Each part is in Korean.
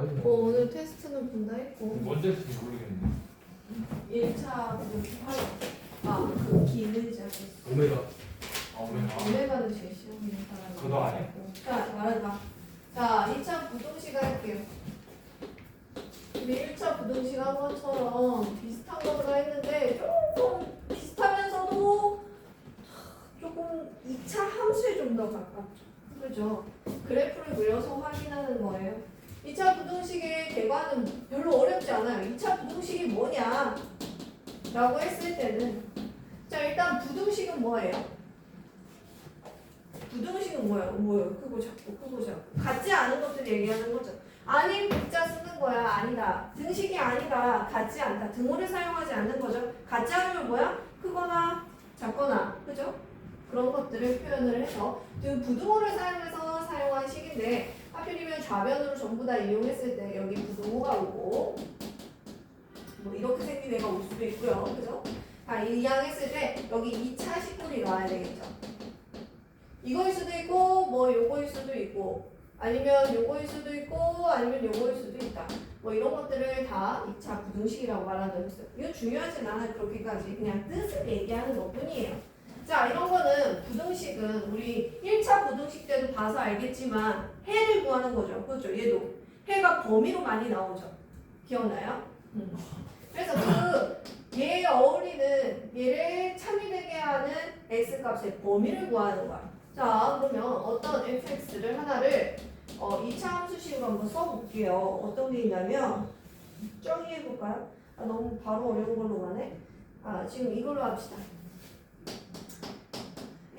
아니. 오늘 테스트는 본다 했고. 뭔 될지 모르겠네. 1차 그 기능자. 오메가. 아 오메가. 오메가는 제일 시험 있는 사람이. 그거 아니야? 자, 말해봐. 자, 2차 부동식 할게요. 우리 1차 부동식 한 것처럼 비슷한 거가 했는데 조금 비슷하면서도 조금 2차 함수에 좀 더 가깝죠. 그죠? 그래프를 그려서 확인하는 거예요. 2차 부동식의 개관은 별로 어렵지 않아요. 2차 부동식이 뭐냐? 라고 했을 때는 자, 일단 부동식은 뭐예요? 부등식은 뭐예요? 크고 작고 같지 않은 것들 얘기하는 거죠. 아닌 복자 쓰는 거야. 아니다. 등식이 아니다. 같지 않다. 등호를 사용하지 않는 거죠. 같지 않으면 뭐야? 크거나 작거나 그죠? 그런 것들을 표현을 해서 부등호를 사용해서 사용한 식인데 하필이면 좌변으로 전부 다 이용했을 때 여기 부등호가 오고 뭐 이렇게 생긴 애가 올 수도 있고요. 그죠? 다 이항했을 때 여기 2차 식분이 나와야 되겠죠. 이거일 수도 있고 뭐 요거일 수도 있고 아니면 요거일 수도 있고 아니면 요거일 수도 있다. 뭐 이런 것들을 다 2차 부등식이라고 말한다고 했어요. 이거 중요하진 않아요. 그렇게까지 그냥 뜻을 얘기하는 것뿐이에요. 자, 이런 거는 부등식은 우리 1차 부등식 때도 봐서 알겠지만 해를 구하는 거죠. 그렇죠? 얘도 해가 범위로 많이 나오죠. 기억나요? 그래서 얘에 어울리는 얘를 참이되게 하는 x값의 범위를 구하는 거야. 자, 그러면 어떤 fx를 하나를 2차 함수식으로 한번 써볼게요. 어떤 게 있냐면 저기 해볼까요? 너무 바로 어려운 걸로 가네. 지금 이걸로 합시다.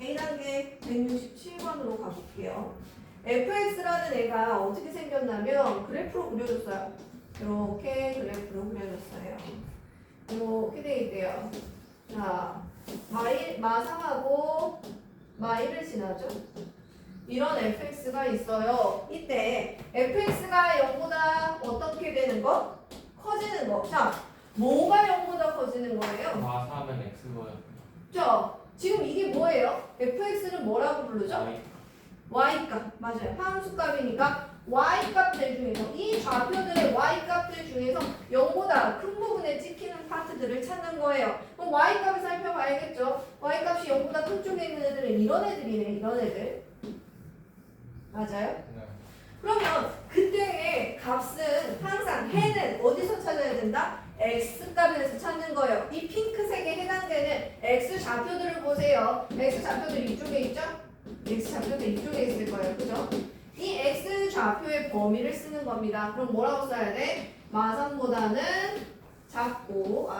A단계 167번으로 가볼게요. fx라는 애가 어떻게 생겼냐면 그래프로 그려줬어요. 이렇게 그래프로 그려줬어요. 이렇게 돼 있대요. 자, 마3하고 마1을 지나죠. 이런 fx가 있어요. 이때 fx가 0보다 어떻게 되는 거? 커지는 거. 자, 뭐가 0보다 커지는 거예요? 마3은 x거예요. 자, 지금 이게 뭐예요? fx는 뭐라고 부르죠? y값. 맞아요. 함수값이니까 y값들 중에서 이 좌표들의 y값들 중에서 0보다 큰 부분에 찍히는 파트들을 찾는 거예요. 그럼 y값을 살펴봐야겠죠. y값이 0보다 큰 쪽에 있는 애들은 이런 애들이네. 이런 애들. 맞아요? 네. 그러면 그때의 값은 항상 해는 어디서 찾아야 된다? x값에서 찾는 거예요. 이 핑크색에 해당되는 x 좌표들을 보세요. x 좌표들 이쪽에 있죠? x 좌표들 이쪽에 있을 거예요. 그죠? 이 x 좌표의 범위를 쓰는 겁니다. 그럼 뭐라고 써야 돼? 마3보다는 작고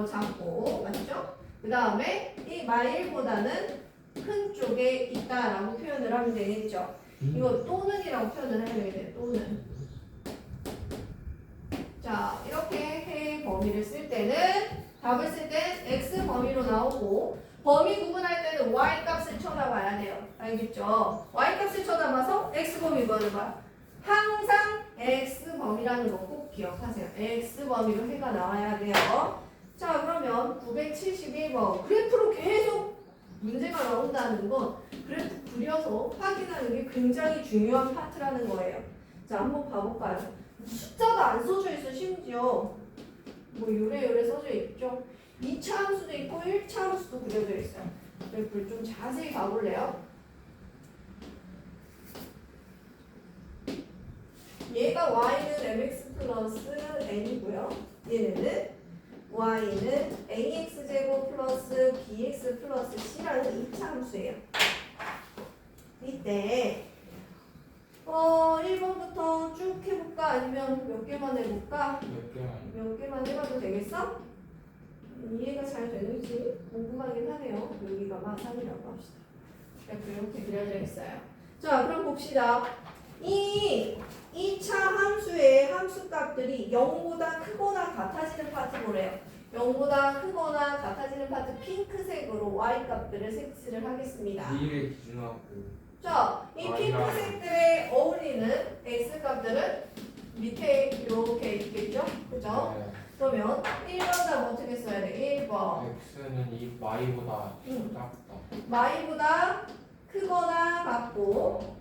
작고 맞죠? 그 다음에 이 마1보다는 큰 쪽에 있다라고 표현을 하면 되겠죠. 이거 또는이라고 표현을 해야 되겠네요. 또는. 자, 이렇게 해 범위를 쓸 때는 답을 쓸 땐 x 범위로 나오고 범위 구분할 때는 y 값을 쳐다봐야 돼요. 알겠죠? y 값을 쳐다봐서 x 범위 구하는 거야. 항상 x 범위라는 거 꼭 기억하세요. x 범위로 해가 나와야 돼요. 자, 그러면 971번 그래프로 계속 문제가 나온다는 건 그래프 그려서 확인하는 게 굉장히 중요한 파트라는 거예요. 자, 한번 봐볼까요? 숫자도 안 써져 있어. 심지어 뭐 요래 써져 있죠. 2차 함수도 있고 1차 함수도 그려져 있어요. 그래프를 좀 자세히 봐볼래요? 얘가 y는 mx 플러스 n이고요. 얘네는 y는 ax제곱 플러스 bx 플러스 c라는 2차 함수예요. 이때 1번부터 쭉 해볼까? 아니면 몇 개만 해볼까? 몇 개만 해봐도 되겠어? 이해가 잘 되는지 궁금하긴 하네요. 여기가 마3이라고 합시다. 이렇게 그려져 있어요. 자, 그럼 봅시다. 이 2차 함수의 함수값들이 0보다 크거나 같아지는 파트 뭐래요? 0보다 크거나 같아지는 파트 핑크색으로 y값들을 색칠을 하겠습니다. 2를 기준하고 자, 이 핑크색들에 어울리는 x값들은 밑에 이렇게 있겠죠? 그죠? 네. 그러면 1번 답 어떻게 써야 돼? 1번. x는 이 y보다 작다. y보다 크거나 같고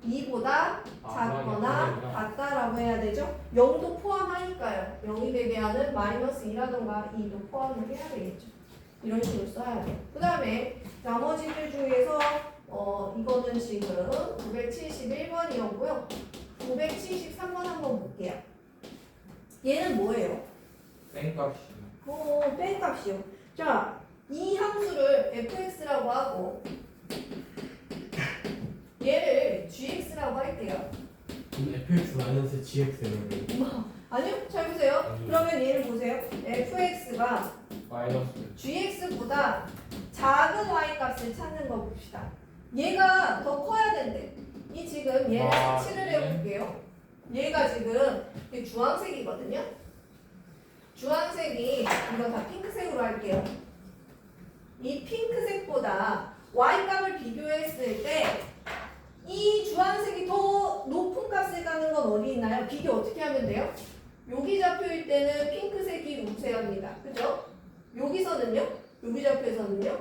2보다 작거나 같다라고 fx라고 해야 되죠? 0도 포함하니까요. 0이 되게 하는 마이너스 2라던가 2도 포함을 해야 되겠죠. 이런 식으로 써야 돼요. 그 다음에 나머지들 중에서 이거는 지금 971번이었고요. 973번 한번 볼게요. 얘는 뭐예요? 땡값이 뺀값이요. 자, 이 함수를 fx라고 하고 얘를 gx라고 할게요. 그럼 fx 마이너스 gx는 아니요? 잘 보세요. 그러면 얘를 보세요. fx가 마이너스 gx보다 작은 y 값을 찾는 거 봅시다. 얘가 더 커야 된대. 이 지금 얘를 색칠을 해볼게요. 얘가 지금 주황색이거든요. 주황색이 이거 다 핑크색으로 할게요. 이 핑크색보다 y 값을 비교했을 때 이 주황색이 더 높은 값을 가는 건 어디 있나요? 비교 어떻게 하면 돼요? 여기 좌표일 때는 핑크색이 우세합니다. 그죠? 여기서는요? 여기 좌표에서는요?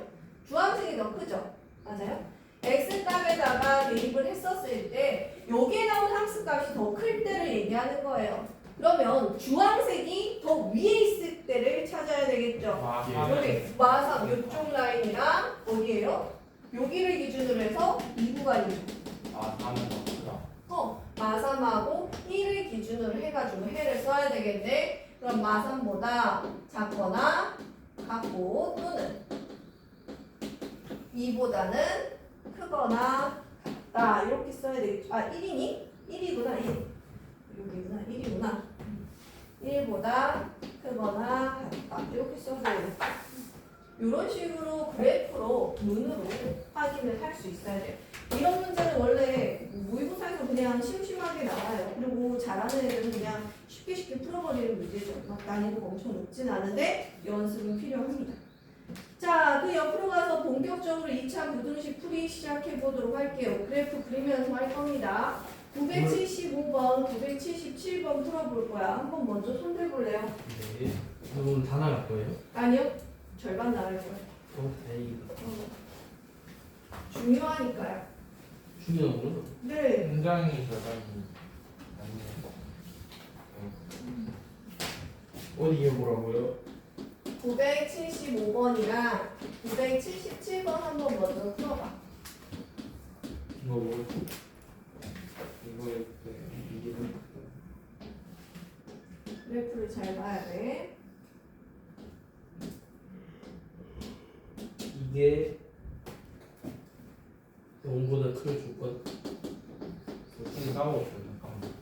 주황색이 더 크죠? 맞아요? x값에다가 대입을 했었을 때 여기에 나온 함수값이 더 클 때를 얘기하는 거예요. 그러면 주황색이 더 위에 있을 때를 찾아야 되겠죠? 여기 마삼 이쪽 라인이랑 어디예요? 여기를 기준으로 해서 이 구간이죠. 마삼은 더 크다. 마삼하고 1을 기준으로 해가지고 해를 써야 되겠네. 그럼 마삼보다 작거나 같고 또는 2보다는 크거나 같다. 이렇게 써야 되겠죠. 1이니? 1이구나. 1. 여기구나. 1이구나. 1보다 크거나 같다. 이렇게 써야 되겠죠. 이런 식으로 그래프로 눈으로 확인을 할 수 있어야 돼요. 이런 문제는 원래 모의고사에서 그냥 심심하게 나와요. 그리고 잘하는 애들은 그냥 쉽게 풀어버리는 문제죠. 막 난이도가 엄청 높진 않은데 연습은 필요합니다. 자, 그 옆으로 가서 본격적으로 2차 부등식 풀이 시작해 보도록 할게요. 그래프 그리면서 할 겁니다. 975번, 977번 풀어볼 거야. 한번 먼저 손 들볼래요? 네. 오늘 다 나갈 거예요? 아니요. 절반 나갈 거예요. 다행이다. 중요하니까요. 중요하구나. 네. 굉장히 절반이 아니에요. 어디에 뭐라고요? 975번이랑 977번 한번 먼저 풀어봐. 이거 뭐였지? 이거 이렇게 이게 그래프를 잘 봐야 돼. 이게 0보다 큰 조건. 지금 까먹었어요. 잠깐만.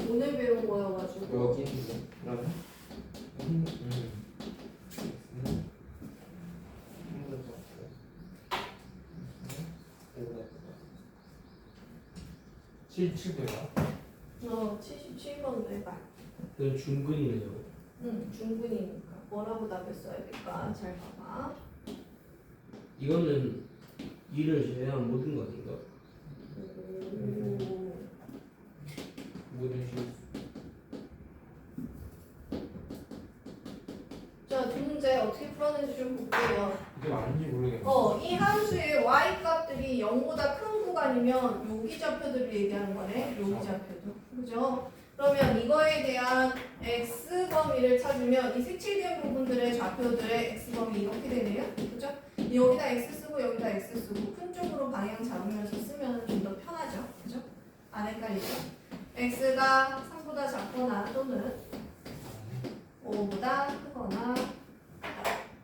오늘 배운 거여가지고. 여기 있는데 그러면 칠칠도요. 77번도 해봐. 그건 중근이네요. 중근이니까. 뭐라고 답했어야 될까? 잘 봐봐. 이거는 2를 제외한 모든 거 아닌가? 모든 실 자, 두 문제 어떻게 풀었는지 좀 볼게요. 이게 맞는지 모르겠네. 이 함수의 y 값들이 0보다 큰 구간이면 여기 좌표들을 얘기하는 거네. 여기 좌표도. 그죠? 그러면 이거에 대한 x 범위를 찾으면 이 색칠된 부분들의 좌표들의 x 범위 이렇게 되네요. 그죠? 여기다 x 쓰고 여기다 x 쓰고 큰 쪽으로 방향 잡으면서 쓰면 좀 더 편하죠. 그죠? 안 헷갈리죠? x가 3보다 작거나 또는 5보다 크거나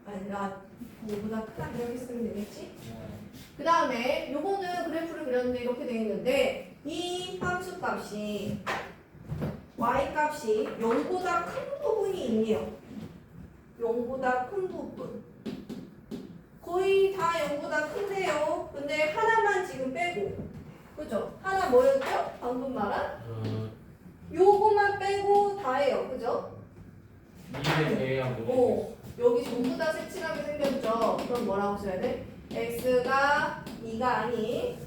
아니라 5보다 크다 이렇게 쓰면 되겠지? 그 다음에 요거는 그래프를 그렸는데 이렇게 되어 있는데 이 함수 값이 y 값이 0보다 큰 부분이 있네요. 0보다 큰 부분 거의 다 0보다 큰데요. 근데 하나만 지금 빼고 그죠? 하나 뭐였죠? 방금 말한 요거만 빼고 다예요. 그죠? 이에 대해야 모르겠어. 여기 전부 다 색칠하게 생겼죠? 그럼 뭐라고 써야 돼? x가 2가 아닌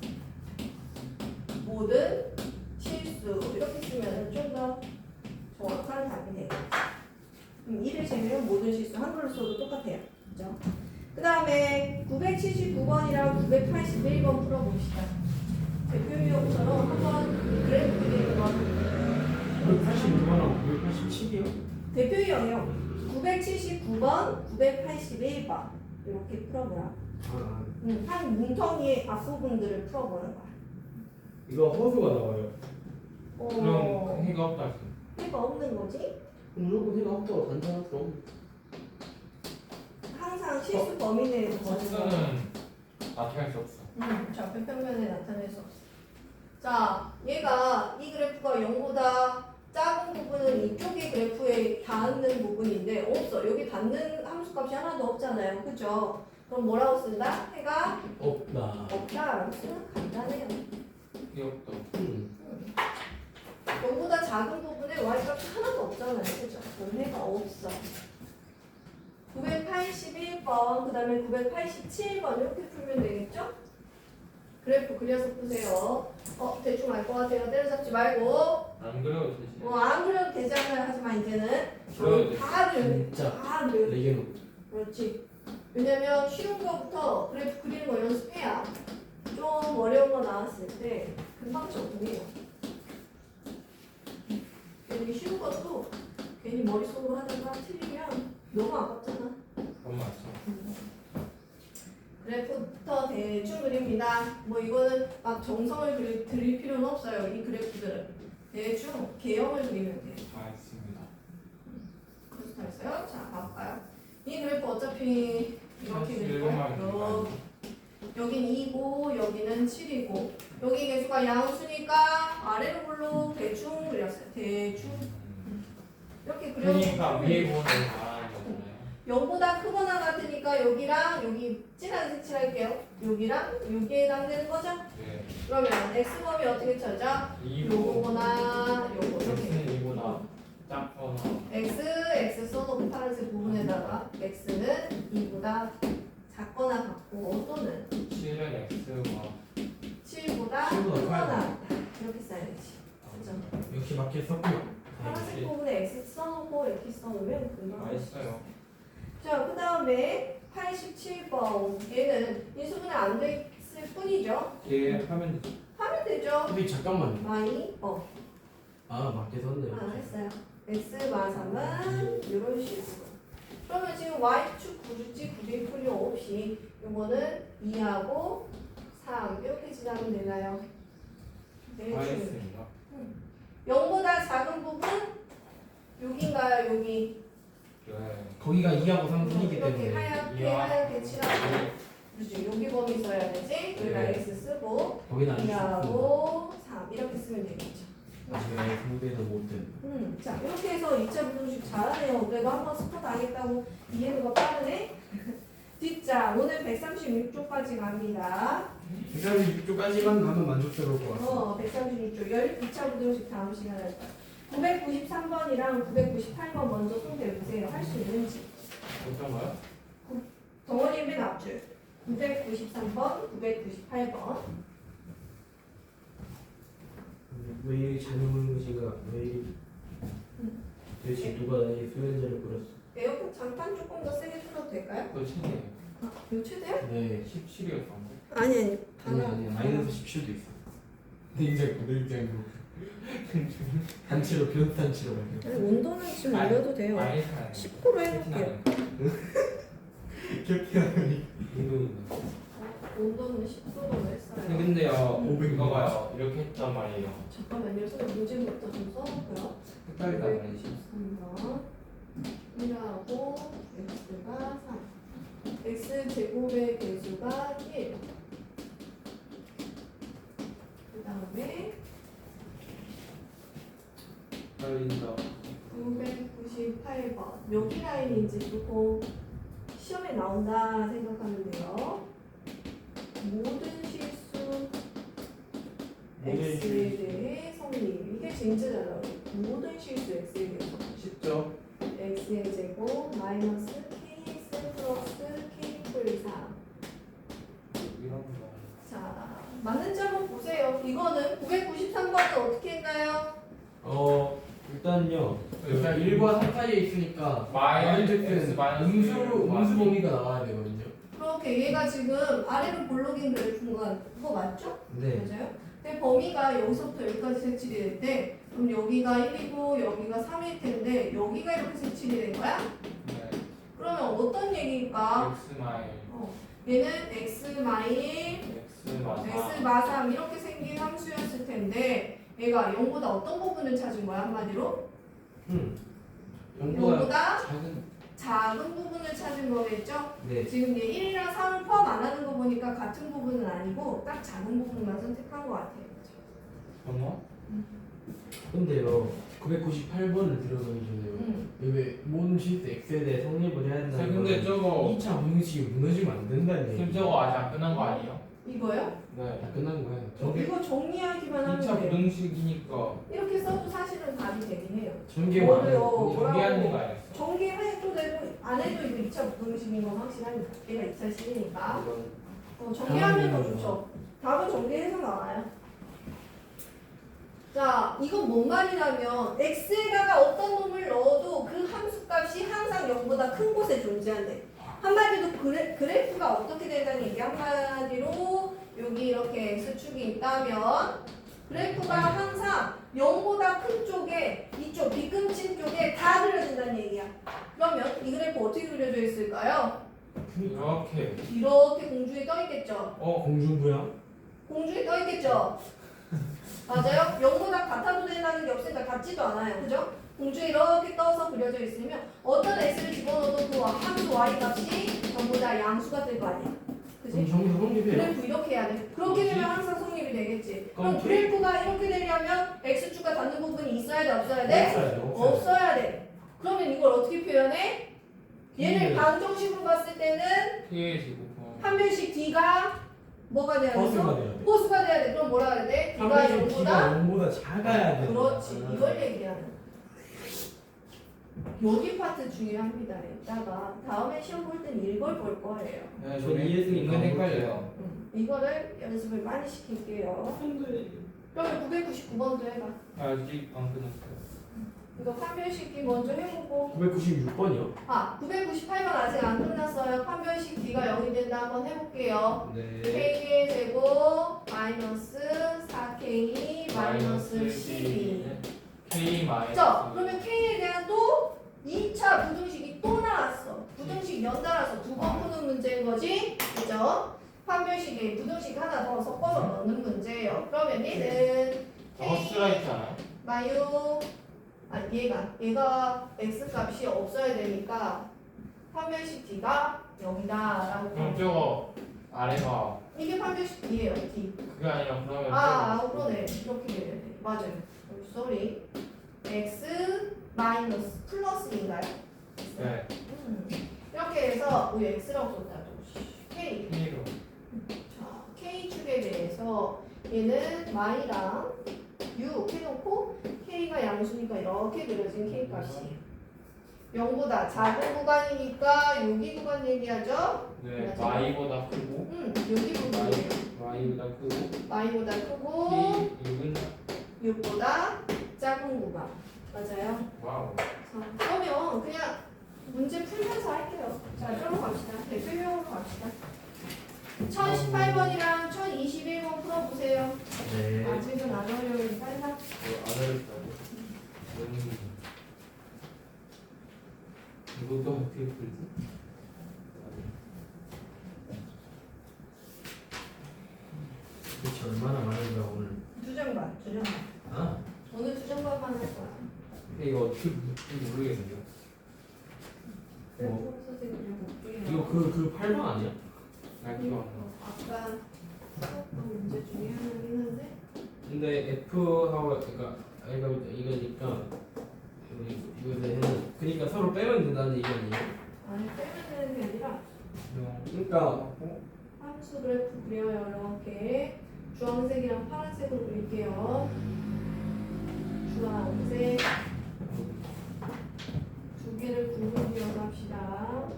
모든 실수 이렇게 쓰면 좀 더 정확한 답이 되겠죠. 2를 제외한 모든 실수 한글로 써도 똑같아요. 그죠? 그 다음에 979번이랑 981번 풀어봅시다. 대표미역처럼 한번 그래프 그리는 거 987이요? 대표 유형이요. 979번, 981번 이렇게 풀어보라. 한 뭉텅이의 앞부분들을 풀어보는 거야. 이거 허수가 나와요. 그럼 해가 없다. 해가 없는 거지? 무조건 해가 없다고 단정하죠. 항상 실수 범위 내에서 거는 거. 헛수는 나타낼 수 없어. 좌표 평면에 나타낼 수 없어. 자, 얘가 이 그래프가 0보다 작은 부분은 이쪽의 그래프에 닿는 부분인데 없어. 여기 닿는 함수값이 하나도 없잖아요. 그죠? 그럼 뭐라고 쓴다? 해가 없다. 없다라고 쓰면 간단해요. 이게 없다. 0보다 작은 부분에 y값이 하나도 없잖아요. 그죠? 그럼 해가 없어. 981번, 그 다음에 987번 이렇게 풀면 되겠죠? 그래프 그려서 푸세요. 대충 알 것 같아요. 때려잡지 말고. 안 그래도 되지. 안 그려도 되잖아요. 하지만 이제는 그래도 돼. 다 그려야 돼. 진짜. 다 그려야 돼. 레게노. 그렇지. 왜냐면 쉬운 거부터 그래프 그리는 거 연습해야 좀 어려운 거 나왔을 때 금방 적응해요. 괜히 쉬운 것도 괜히 머릿속으로 하다가 틀리면 너무 아깝잖아. 그건 맞죠. 그래프부터 대충 그립니다. 뭐 이거는 막 정성을 들일 필요는 없어요. 이 그래프들은 대충 개형을 그리면 돼요. 다 했습니다. 그래서 다 했어요. 자, 가볼까요? 이 그래프 어차피 이렇게 그릴 41번만 거예요. 여긴 2고 여기는 7이고 여기 개수가 양수니까 아래로 볼로 대충 그렸어요. 대충 이렇게 그러니까 그려놓고 위에 보는 말하는 거잖아요. 0보다 크거나 같으니까 여기랑 여기 진하게 색칠할게요. 여기랑 여기에 해당되는 거죠? 네. 그러면 x범위 어떻게 찾아? 2고 요거나 요거 이렇게 x는 2보다 작거나 x 써놓고 파란색 부분에다가 x는 2보다 작거나 같고 또는 7은 x가 7보다 7보다 크거나 같다. 이렇게 써야지. 그죠? 역시 맞게 썼구나. 파란색 부분에 x 써놓고 이렇게 써놓으면 금방 할 수 있어요. 맛있어요. 자, 그 다음에 87번 얘는 인수분해 안 됐을 뿐이죠. 얘 하면 되죠. 하면 되죠. 근데 잠깐만요. 많이 맞게 썼네요. 했어요. x 마삼은 이런 식으로. 그러면 지금 y축 구주지 구릴 필요 없이 이거는 2하고 3 이렇게 지나면 되나요? 다 대충 했습니다. 0보다 작은 부분 여기인가요? 여기 네. 거기가 2하고 3분이기 이렇게 때문에 하얗게 칠하고 그렇지. 여기 범위 써야 되지. 여기다 네. x 쓰고 거기는 안 썼고 2하고 3 이렇게 쓰면 되겠죠. 제가 상대는 못했네. 자 이렇게 해서 2차 부등식 잘하네요. 그래도 한번 스포 당했다고 이해도가 빠르네. 뒷자 오늘 136쪽까지 갑니다. 136쪽까지만 가면 만족스러울 것 같아요. 136쪽 2차 부등식 다음 시간에 할 거야. 993번이랑 998번 먼저 손 대보세요. 할 수 있는지. 어떤 거요? 덩어리 맨 앞줄 993번, 998번. 왜 이리 잘 먹는 것인가? 왜 이리 도대체 누가 나의 수면제를 뿌렸어? 에어컨 잠깐 조금 더 세게 틀어도 될까요? 그거 최대예요. 이거 최대야? 네. 17이었던 아니 아니 마이너스 17도 있어. 냉장고 냉장고. 단체로 변 단체로 말이야. 온도는 지금 아니, 올려도 돼요. 거. 아니, 잘. 10% 해볼게요. 그렇게 하니. 운동인데. 온도는 10도로 했어요. 근데요, 500 이거 봐요. 이렇게 했단 말이에요. 잠깐만요. 선생님 문제부터 좀 써볼까요? 헷갈리다 말이지. 3번 1하고 x가 3 x 제곱의 개수가 1 그 다음에 헷갈린다. 998번 여기 라인인지 조금 시험에 나온다 생각하면 돼요. 모든 실수 x에 대해 성립 이게 진짜 잘 나와요. 모든 실수 x에 대해서 쉽죠? x의 제곱 마이너스 kx 플러스 k 풀 3. 이런 거. 자 맞는지 한번 보세요. 이거는 993번은 어떻게 했나요? 일단요. 일단 1과 3 사이에 있으니까 마이너스 어쨌든 마이너스 음수 범위가 나와야 되거든요. 그렇게 얘가 지금 아래로 볼록인 그래프인 거 그거 맞죠? 네. 맞아요? 근데 범위가 여기서부터 여기까지 색칠이 될 때 그럼 여기가 1이고 여기가 3일 텐데 여기가 이렇게 색칠이 된 거야? 네. 그러면 어떤 얘기일까? X 마일. 얘는 x 마일 X 마사. x 마삼 이렇게 생긴 함수였을 텐데 얘가 0보다 어떤 부분을 찾은 거야 한마디로? 0보다 작은. 작은 부분을 찾은 거겠죠? 네. 지금 얘 1이랑 3을 포함 안 하는 거 보니까 같은 부분은 아니고 딱 작은 부분만 선택한 것 같아요. 번호? 근데요 998번을 들어보니 전에요. 왜 모든 실수 X에 대해 성립을 해야 된다는 쌤 근데 저거 2차 방정식이 무너지면 안 된다는 쌤 얘기. 저거 아직 안 끝난 거 아니에요? 이거요? 네. 다 끝난 거야. 전개 이거 정리하기만 하면 2차 돼요. 부등식이니까 이렇게 써도 사실은 답이 되긴 해요. 전개만 뭐래요? 정리하는 거 아니었어? 정리해도 되고 안 해도 이거 2차 부등식인 건 확실하니까 얘가 2차 식이니까 정리하면 더 좋죠. 답은 정리해서 나와요. 자, 이건 뭔 말이냐면 x에다가 어떤 놈을 넣어도 그 함수값이 항상 0보다 큰 곳에 존재한대. 한마디로 그래프가 어떻게 된다는 얘기. 한마디로 여기 이렇게 x축이 있다면 그래프가 항상 0보다 큰 쪽에 이쪽 뒤꿈치 쪽에 다 그려진다는 얘기야. 그러면 이 그래프 어떻게 그려져 있을까요? 이렇게. 이렇게 공중에 떠 있겠죠. 공중부양? 공중에 떠 있겠죠. 맞아요? 0보다 같아도 된다는 게 없으니까 같지도 않아요. 그죠? 공중에 이렇게 떠서 그려져 있으면 어떤 x를 집어넣어도 그 함수 y 값이 전부 다 양수가 될 거 아니야. 그럼 그지? 정리 성립해요. 그래프 이렇게 해야 돼. 그렇게 되면 항상 성립이 되겠지. 그럼 그럼 그래프가 이렇게 되려면 x축과 닿는 부분이 있어야 돼? 없어야 돼? 없어야 돼. 그러면 이걸 어떻게 표현해? 얘를 방정식으로 봤을 때는 K의 제곱. 한 변씩 d가 뭐가 돼야 허수가 돼서? 돼야 돼. 호수가 돼야 돼. 그럼 뭐라 해야 돼? d가 0보다? 0보다 작아야 돼. 그렇지. 이걸 얘기하는 거야. 여기 파트 중요합니다. 이따가 다음에 시험 볼 땐 이걸 볼 거예요. 네, 저 이해했으니까 은근 헷갈려요. 이거를 연습을 많이 시킬게요. 근데 그러면 999번도 해봐. 아직 안 끝났어요. 이거 판별식기 먼저 해보고 996번이요? 998번 아직 안 끝났어요. 판별식 D가 0이 된다 한번 해볼게요. 네. K의 제곱 마이너스 4K 마이너스 12. K 마이너스. 자, 그러면 K에 대한 또 2차 부등식이 또 나왔어. 부등식 연달아서 두 번 푸는 문제인 거지. 그죠? 판별식에 부등식 하나 더 섞어서 넣는 문제예요. 그러면 얘는 허스라 있잖아요. 마유 얘가 x 값이 없어야 되니까 판별식 d가 0이다라고. 그럼 저거 아래가 이게 판별식 d예요. d. 그게 아니라 그러면 그러네. 이렇게 돼야 돼. 맞아요. sorry. x 마이너스 플러스인가요? 네. 이렇게 해서 우리 x라고 썼다. k. K로. 자, k축에 대해서 얘는 y랑 6 해놓고 k가 양수니까 이렇게 그려진 k 값이 0보다 작은 구간이니까 여기 구간 얘기하죠? 네. 맞아요. Y보다 크고. 여기 부분이에요. Y보다 크고. y보다 크고 K 6은 6보다 작은 구간. 맞아요. 와우. 자, 그러면 그냥 문제 풀면서 할게요. 자, 이쪽으로 갑시다. 대표용으로 갑시다. 1018번이랑 1021번 풀어보세요. 네. 아직은 안 어려우니까 빨리 안 어렵다고. 이것도 어떻게 풀지? 도대체 얼마나 많은가 오늘. 두 장반. 아? 오늘 두 장반만 할 거야. 근데 이거 어떻게 풀지 모르겠는데요. 뭐? 선생님 볼게요. 이거 그 8번 아니야? 날 기억 안 나. 아까 썼던 문제 중에 하나긴 한데 근데 F하고 그러니까 A가 이거니까 이거는 그러니까 서로 빼면 된다는 얘기 아니에요? 아니 빼면 되는 게 아니라 그러니까 함수 그래프 그려요. 이렇게 주황색이랑 파란색으로 그릴게요. 주황색 두 개를 굵은 그려서 합시다.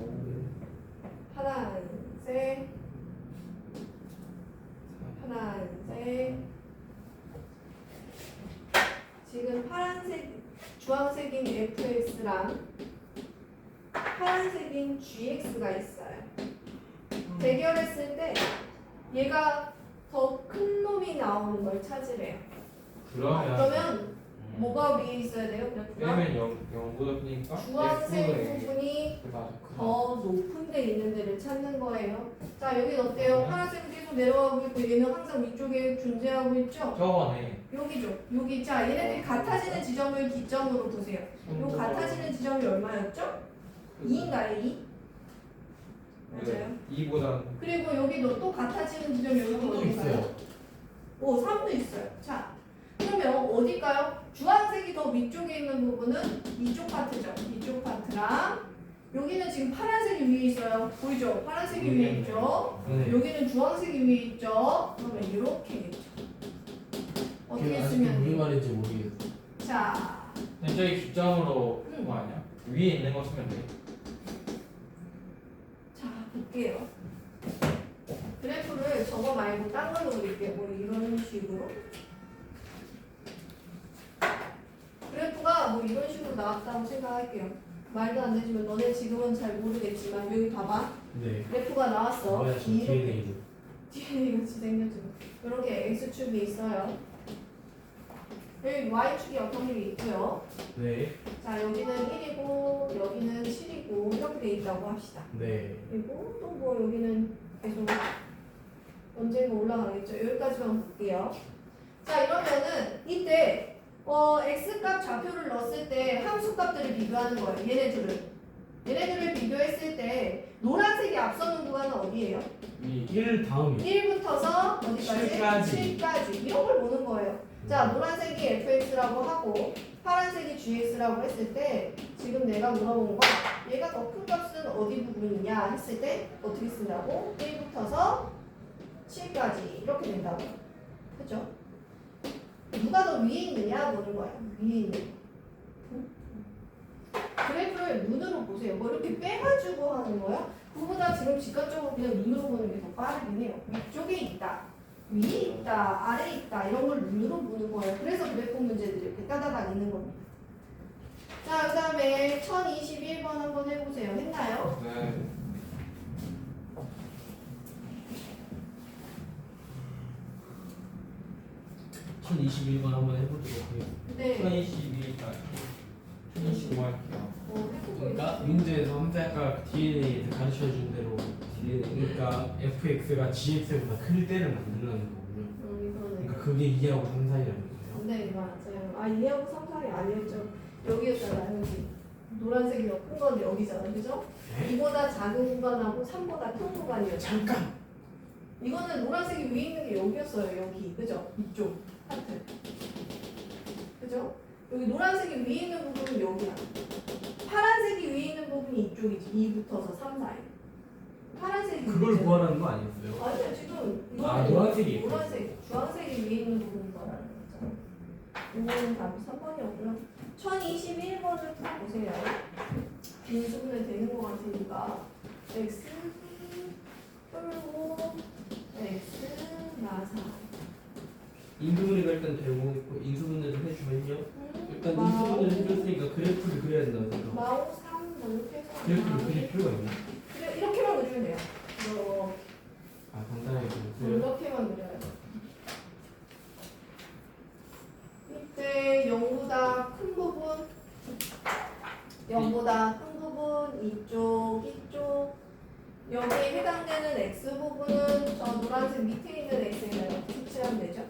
파란색 지금 파란색 주황색인 fx랑 파란색인 gx가 있어요. 대결했을 때 얘가 더 큰 놈이 나오는 걸 찾으래요. 그러면 그러면 뭐가 위에 있어야 돼요? 그래프가 빼면 0보다 크니까 주황색 부분이 더 높은 데 있는 데를 찾는 거예요. 자, 여긴 어때요? 파란색은 계속 내려가고 있고 얘는 항상 위쪽에 존재하고 있죠? 저거네. 여기죠. 여기. 자, 얘네들이 같아지는 지점을 기점으로 보세요. 요 같아지는 지점이 얼마였죠? 2인가요? 2? 맞아요. 2보다 그리고 여기도 또 같아지는 지점이 여기 또 어딘가요? 있어요. 오, 3도 있어요. 자, 그러면 어딜까요? 주황색이 더 위쪽에 있는 부분은 이쪽 파트죠. 이쪽 파트랑 여기는 지금 파란색이 위에 있어요. 보이죠? 파란색이 위에 있죠. 네. 여기는 주황색이 위에 있죠. 그러면 이렇게 겠죠. 어떻게 아직도 쓰면 무슨 돼요? 말인지 모르겠어. 자, 근데 저기 기점으로 응. 그거 아니야? 위에 있는 거 쓰면 돼. 자, 볼게요. 그래프를 저거 말고 딴 걸로 그릴게요. 뭐 이런 식으로. 그래프가 뭐 이런 식으로 나왔다고 생각할게요. 말도 안 되지만 너네 지금은 잘 모르겠지만 여기 봐봐. 네. 그래프가 나왔어. 뭐야 저 이렇게 DNA. DNA 같이 생겼죠. 이렇게 X축이 있어요. 여기 Y축이 어떤 게 있고요. 네. 자, 여기는 1이고 여기는 7이고 이렇게 돼 있다고 합시다. 네. 그리고 또 뭐 여기는 계속 언젠가 올라가겠죠. 여기까지만 볼게요. 자, 이러면은 이때 x값 좌표를 넣었을 때 함수값들을 비교하는 거예요. 얘네들을 비교했을 때 노란색이 앞서는 구간은 어디예요? 1 다음이 1부터서 어디까지? 7까지. 7까지. 이런 걸 보는 거예요. 자, 노란색이 fx라고 하고 파란색이 gx라고 했을 때 지금 내가 물어본 건 얘가 더 큰 값은 어디 부분이냐 했을 때 어떻게 쓴다고? 1부터서 7까지 이렇게 된다고. 그죠? 누가 더 위에 있느냐 보는 거야. 위에 있는 거. 응? 그래프를 눈으로 보세요. 뭐 이렇게 빼가지고 하는 거야? 그보다 지금 직관적으로 그냥 눈으로 보는 게 더 빠르긴 해요. 위쪽에 있다, 위에 있다, 아래에 있다 이런 걸 눈으로 보는 거예요. 그래서 그래프 문제들이 이렇게 따다닥 있는 겁니다. 자, 그 다음에 1021번 한번 해보세요. 했나요? 네. 천 21번 한번 해보도록 하겠습니다. 네. 1022까지 1025 할게요. 해보고 그러니까 있어요. 문제에서 함수학과 DNA에서 가르쳐 준 대로 그러니까 fx가 gx보다 클 때를 만들라는 거군요. 이거는. 그러니까 그게 2하고 3 사이라는 거예요. 네, 맞아요. 아, 2하고 3 사이 아니었죠. 여기였잖아, 여기. 노란색이 더 큰 건 여기잖아, 그죠? 네? 이보다 작은 구간하고 3보다 큰 구간이었죠. 잠깐. 이거는 노란색이 위에 있는 게 여기였어요, 여기. 그죠? 이쪽 파트. 그죠? 여기 노란색이 위에 있는 부분은 여기야. 파란색이 위에 있는 부분이 이쪽이지. 2부터서 3 사이. 파란색이 그걸 위에 구하라는 거 아니었어요? 아니야, 지금 아, 노란색이 노란색, 주황색이 위에 있는 부분인 거라는 거죠. 이거는 답이 3번이었고요. 1021번을 풀어보세요. 빈수분해 되는 것 같으니까 x 풀고 x 나사. 인수분해가 일단 되고 있고 인수분해도 해주면요. 일단 인수분해를 해줬으니까 그래프를 그려야 된다고 생각. 마우 3 이렇게 해서 그래프를 그릴 필요가 있나? 그래, 이렇게만 그리면 돼요. 이렇게. 아 간단하게 그렸어요. 이렇게만 그려요. 이때 0보다 큰 부분, 0보다 큰 부분, 이쪽. 여기에 해당되는 x 부분은 저 노란색 밑에 있는 x에다가 색칠하면 되죠?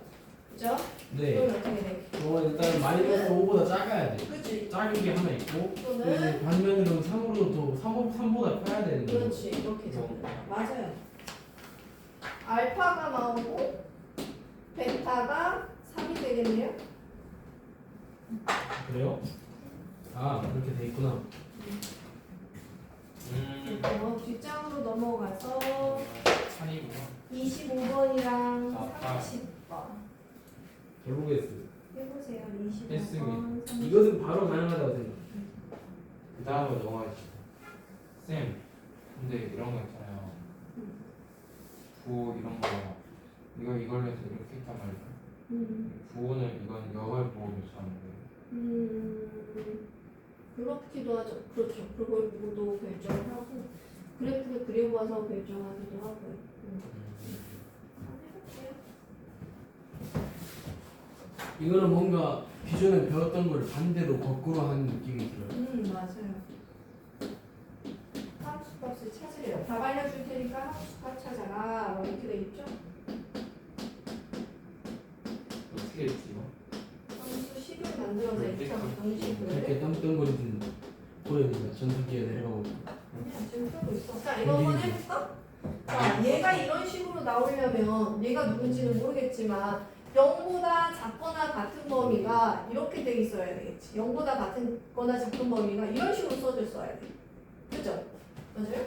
그죠? 네. 그럼 어떻게 돼? 일단 마이너스 5보다 작아야 돼. 그치? 작은 게 하나 있고 또는 반면으로 3으로 더 3보다 커야 되는 거. 그렇지, 이렇게 적는 거야. 맞아요. 알파가 나오고 베타가 3이 되겠네요? 그래요? 아 그렇게 돼 있구나. 뒷장으로 넘어가서 3이구나. 25번이랑 아, 30번 해보겠어요. 해보세요. 했으니. 25번, 30번. 이것은 바로 가능하다고 생각. 그 다음으로 넘어가야지. 쌤, 근데 이런 거 있잖아요. 부호 이런 거 이걸로 해서 이렇게 했단 말이에요. 부호는 이건 여갈 부호 교수하는 거예요. 그렇기도 하죠. 그렇죠. 그걸 보고도 결정을 하고 그래프를 그려봐서 결정하기도 하고요. 한번 해볼게요. 이거는 뭔가 기존에 배웠던 걸 반대로 거꾸로 하는 느낌이 들어요. 맞아요. 함수값을 찾으래요. 답 알려줄 테니까 함수값 찾아라. 뭐 이렇게 돼 있죠? 어떻게 했지 이거? 함수 식을 만들어서 있죠. 이렇게 방식을. 떵떵거리는 보여줍니다. 전투기에 내려가고. 아니야, 지금 펴고 있어. 자, 이거 한번 해볼까? 자, 얘가 이런 식으로 나오려면 얘가 누군지는 모르겠지만 0보다 작거나 같은 범위가 이렇게 돼 있어야 되겠지. 0보다 같거나 작은 범위가 이런 식으로 써줬어야 돼. 그죠? 맞아요?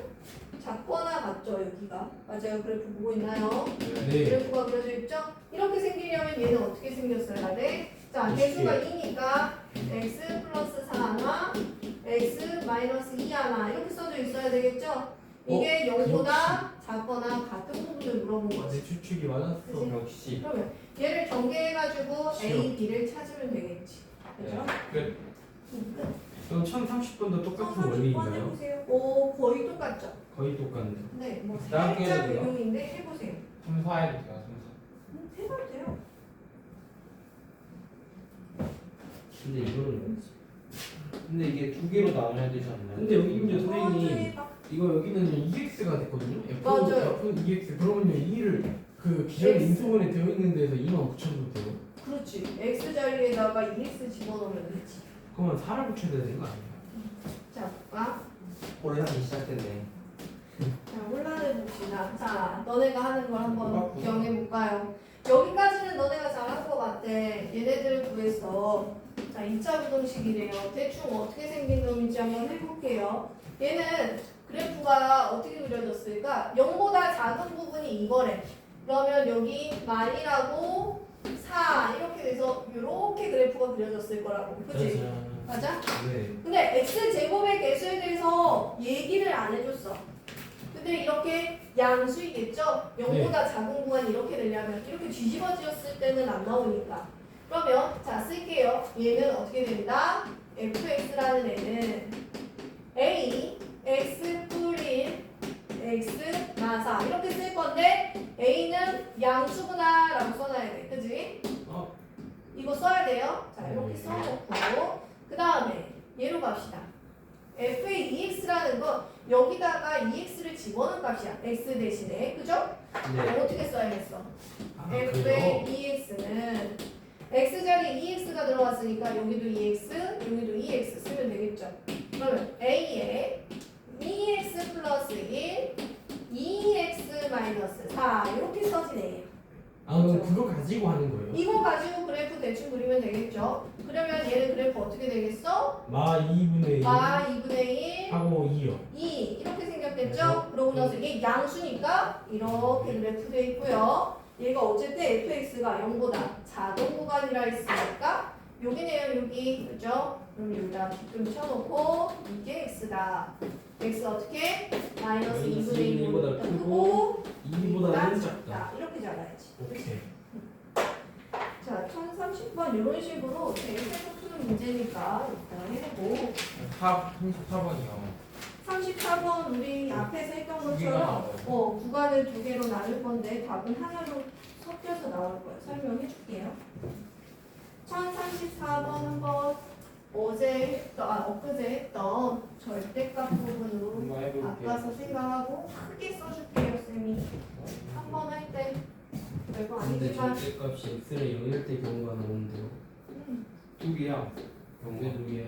작거나 같죠, 여기가. 맞아요. 그래프 보고 있나요? 네. 그래프가 그려져 있죠? 이렇게 생기려면 얘는 어떻게 생겼어야 돼? 자, 개수가 2니까 x 플러스 4 하나, x 마이너스 2 하나 이렇게 써져 있어야 되겠죠? 이게 0보다 작거나 같은 부분을 물어본 거지. 내 추측이 맞았어. 그치? 역시. 그러면 얘를 전개해가지고 시험. A, B를 찾으면 되겠지. 그죠? 끝. 그럼 1030번도 똑같은 원리인가요? 해보세요. 오, 거의 똑같죠? 거의 똑같네. 네, 뭐 다음 살짝 기회도 돼요? 변형인데 해보세요. 삼사해도 돼요 해봐도 돼요. 근데 이거는 근데 이게 두 개로 나눠야 되지 않나요? 근데 여기 이제 좀 선생님 해봐. 이거 여기는 EX가 됐거든요. 맞아요. F EX 그러면요 2를 그 기존 X. 인수분에 되어 있는 데서 2만 붙여도 돼요. 그렇지. X 자리에다가 EX 집어넣으면 되지. 그러면 4를 붙여야 되는 거 아니에요? 자, 볼까? 혼란이 시작됐네. 자, 혼란해 봅시다. 자, 너네가 하는 걸 한번 똑같구나. 구경해 볼까요? 여기까지는 너네가 잘한 것 같아. 얘네들을 구해서. 자, 2차 부동식이래요. 대충 어떻게 생긴 놈인지 한번 해볼게요. 얘는 그래프가 어떻게 그려졌을까? 0보다 작은 부분이 이거래. 그러면 여기 만이라고 4 이렇게 돼서 이렇게 그래프가 그려졌을 거라고. 그치? 짜잔. 맞아? 네. 근데 x제곱의 개수에 대해서 얘기를 안 해줬어. 근데 이렇게 양수이겠죠? 0보다 작은 구간이 이렇게 되려면 이렇게 뒤집어지었을 때는 안 나오니까. 그러면 자 쓸게요. 얘는 어떻게 된다? fx라는 애는 a x 플1 x 마사 이렇게 쓸 건데 a는 양수구나 라고 써놔야 돼. 그지? 이거 써야 돼요. 자 이렇게 써놓고 그 다음에 얘로 갑시다. f의 ex라는 건 여기다가 ex를 집어넣은 값이야. x 대신에. 그죠? 네. 어떻게 써야겠어? 아, f의 그래요? ex는 x자리에 ex가 들어왔으니까 여기도 ex, 여기도 ex 쓰면 되겠죠. 그러면 a에 ex 플러스 1, ex 마이너스 4 이렇게 써지네요. 아 그럼 그거 가지고 하는 거예요? 이거 가지고 그래프 대충 그리면 되겠죠. 그러면 얘는 그래프 어떻게 되겠어? 마 2분의 1 마 2분의 1, 하고 2요. 2 이렇게 생겼겠죠? 그러고 나서 이게 양수니까 이렇게 그래프 돼 있고요. 얘가 어쨌든 fx가 0보다 작은 구간이라 했으니까 여기네요 여기. 그죠? 그럼 여기다 빗금 쳐놓고 이게 x다. x 어떻게? 마이너스 마이너스 2분의 1보다 2보다 크고 2보다는 작다. 이렇게 잡아야지. 오케이. 자, 1030번 이런 식으로 대입해서 푸는 문제니까 일단 해보고 34번이요. 34번 우리 앞에서 했던 두 개가 것처럼 나와요. 구간을 두 개로 나눌 건데 답은 하나로 섞여서 나올 거예요. 설명해 줄게요. 1034번 한번 엊그제 했던 절대값 부분으로 한번 해볼게요. 바꿔서 생각하고 크게 써줄게요, 쌤이. 한 번 할 때 별거 근데 아니지만 절대값이 x를 0일 때 경우가 나오는데요. 두 개야. 왜 두 개야?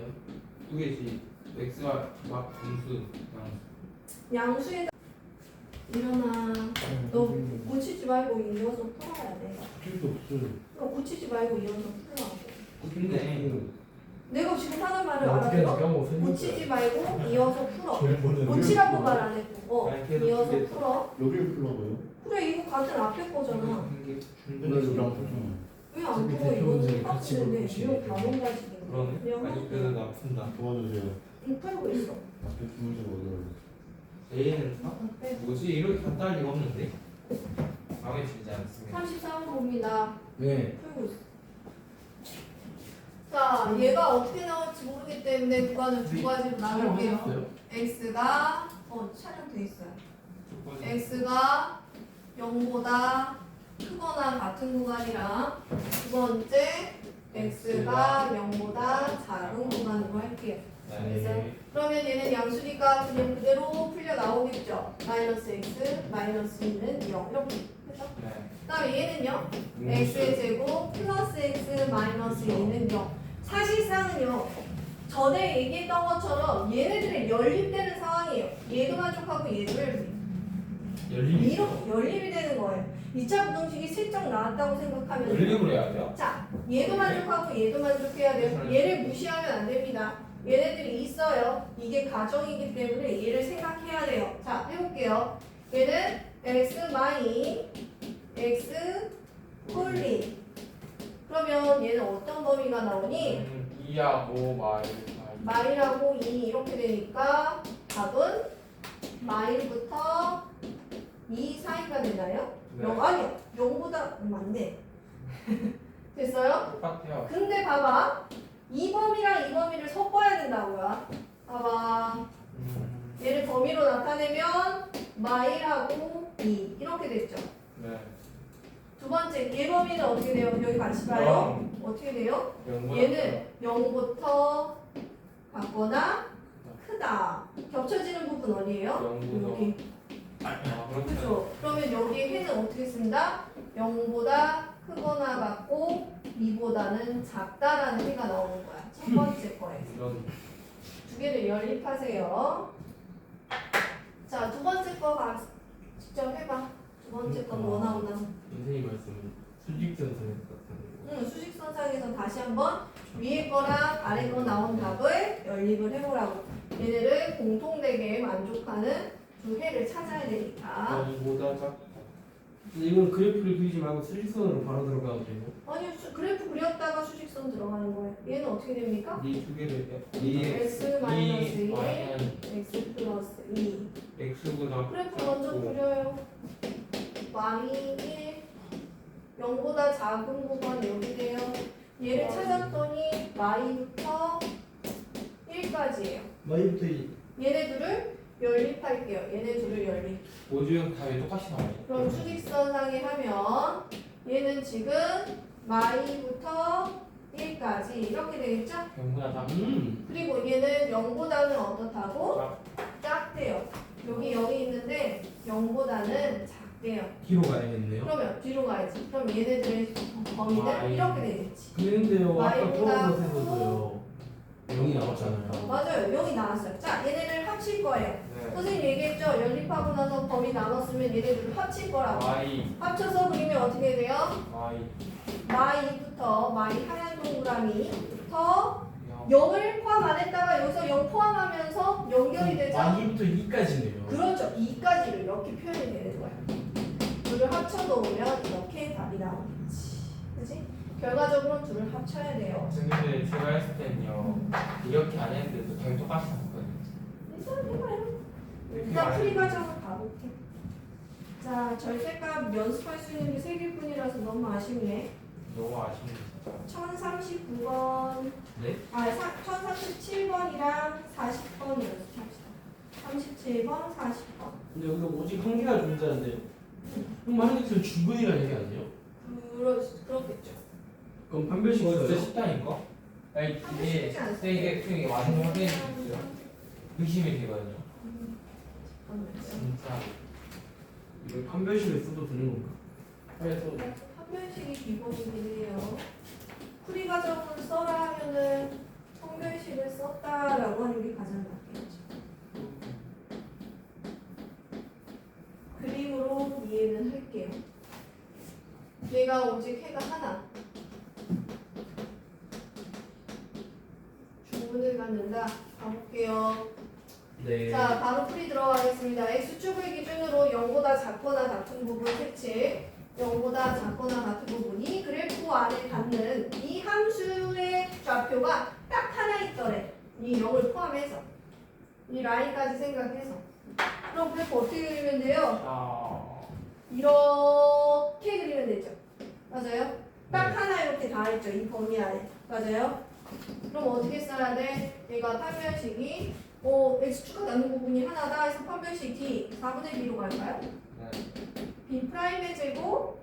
두 개지. x가 막 분수. 양수에 일어나. 너 고치지 말고 이어서 풀어야 돼. 필요 없어요. 너 고치지 말고 이어서 풀라고. 근데 내가 지금 하는 말을 어떻게 알아들어? 나가고 고치지 말고 이어서 풀어. 결론은 고치라고 말 안 했고, 아니, 계속 이어서 그게 풀어. 여기를 풀라고요? 그래, 이거 같은 앞에 거잖아. 나 중등식. 여기 안 풀잖아. 왜 안 저기 풀어? 대표 문제를 이거 같이 똑같은데 고치네. 이거 가공가식인데. 그러네. 그냥 아니 그래도 나 푼다. 도와주세요. 응, 풀고 있어. 앞에 두 문제 어려워요. A는 네. 뭐지? 이렇게 간단할 리가 없는데? 마음에 들지 않습니다. 34번 봅니다. 네. 풀고 있어. 자, 얘가 어떻게 나올지 모르기 때문에 구간을 두 가지로 나눌게요. 촬영하셨어요? x가 촬영돼 있어요. x가 0보다 크거나 같은 구간이랑 두 번째 x가 0보다 작은 구간으로 할게요. 네. 그러면 얘는 양수니까 그냥 그대로 풀려 나오겠죠. 마이너스 x 마이너스 2는 0 이렇게 해서 네. 그다음에 얘는요. x의 제곱 플러스 x 마이너스 2는 0. 사실상은요. 전에 얘기했던 것처럼 얘네들이 연립되는 상황이에요. 얘도 만족하고 얘도 열림이 이렇게 연립이 되는 거예요. 2차 부등식이 슬쩍 나왔다고 생각하면 연립을 해야 돼요? 자, 얘도 만족하고 얘도 만족해야 돼요. 얘를 무시하면 안 됩니다. 얘네들이 있어요. 이게 가정이기 때문에 얘를 생각해야 돼요. 자, 해볼게요. 얘는 x 마이 x 폴리. 그러면 얘는 어떤 범위가 나오니? 2하고 마일하고 2 이렇게 되니까 답은 마일부터 2 사이가 되나요? 네. 아니요. 0보다 맞네. 됐어요? 똑같아요. 근데 봐봐. 이 범위랑 이 범위를 섞어야 된다고요. 봐봐. 얘를 범위로 나타내면 마일하고 2 이렇게 됐죠. 네. 두 번째 얘 범위는 어떻게 돼요? 여기 같이 봐요. 어떻게 돼요? 얘는 0부터 같거나 크다. 겹쳐지는 부분 어디예요? 0부터 여기. 그렇죠. 그렇죠. 그러면 여기 해는 어떻게 쓴다? 0보다 크거나 같고 2보다는 작다라는 해가 나오는 거야. 첫 번째 거에. 이런 두 개를 연립하세요. 자, 두 번째 거 직접 해봐. 두 번째 거 뭐 나오나? 선생님 말씀은 수직선상에서 나타내는 거. 수직선상에서 다시 한번 위에 거랑 아래 거 나온 답을 연립을 해보라고. 얘네를 공통되게 만족하는 두 해를 찾아야 되니까. 0보다 작다. 근데 이건 그래프를 그리지 말고 수직선으로 바로 들어가도 돼요. 아니 그래프 그렸다가 수직선 들어가는 거예요. 얘는 어떻게 됩니까? 이 두 개를 x 마이너스 2 Y는 x 플러스 2 X보다 그래프 먼저 그려요. y 1 0보다 작은 구간 여기 돼요. 얘를 찾았더니 y부터 1까지예요. 마이부터 이 얘네 둘을 연립할게요. 얘네 둘을 연립. 오주형 답이 똑같이 나와요. 그럼 수직선상에 하면 얘는 지금 y부터 1까지 이렇게 되겠죠? 0보다 작다. 그리고 얘는 0보다는 어떻다고? 작대요. 여기 있는데 0보다는 작대요. 뒤로 가야겠네요. 그러면 뒤로 가야지. 그럼 얘네들의 범위는 Y. 이렇게 되겠지. 그런데요 아까 Y보다 풀어본 것에서도요 0이 나왔잖아요. 맞아요. 0이 나왔어요. 자, 얘네를 합칠 거예요. 네. 선생님 얘기했죠? 연립하고 나서 범위 나눴으면 얘네들을 합칠 거라고. Y 합쳐서 그리면 어떻게 돼요? Y 마이부터 마이 하얀 동그라미부터 0 0을 포함 안 했다가 여기서 0 포함하면서 연결이 되죠? Y부터 2까지네요. 그렇죠. 2까지를 이렇게 표현이 되는 거야. 둘을 합쳐놓으면 이렇게 답이 나오겠지. 그치? 결과적으로 둘을 합쳐야 돼요. 근데 제가 했을 때는요 이렇게 안 했는데도 답이 똑같이 나왔거든요. 일단 해봐요. 이렇게 일단 안 풀이 했는데. 과정을 가볼게. 자, 절대값 연습할 수 있는 게 3개 뿐이라서 너무 아쉽네. 너무 아쉽네 진짜. 1039번, 네? 1037번이랑 40번 연습합시다. 37번, 40번. 근데 여기서 오직 한 개가 존재하는데 형 말한 것처럼 중근이라는 얘기 아니에요? 그렇겠죠. 그럼 판별식 이거 진짜 있어요? 쉽다니까? 아니 이게 쉽지 않습니다. 이게 완전 확인이 있어요. 의심이 되거든요. 잠깐만요. 진짜. 이거 판별식을 써도 되는 건가? 그래서 판별식이 기본이긴 해요. 풀이 과정을 써라 하면은 판별식을 썼다라고 하는 게 가장 낫겠죠. 그림으로 이해는 할게요. 얘가 오직 해가 하나. 주문을 갖는다. 가볼게요. 네. 자, 바로 풀이 들어가겠습니다. x축을 기준으로 0보다 작거나 같은 부분 색칠. 0보다 작거나 같은 부분이 그래프 안에 닿는 이 함수의 좌표가 딱 하나 있더래. 이 0을 포함해서. 이 라인까지 생각해서. 그럼 그래프 어떻게 그리면 돼요? 이렇게 그리면 되죠. 맞아요? 딱 네. 하나 이렇게 다 있죠. 이 범위 안에. 맞아요? 그럼 어떻게 써야 돼? 얘가 판별식이 x축과 닿는 부분이 하나다 해서 판별식 D 4분의 B로 갈까요? 네. B 프라임의 제곱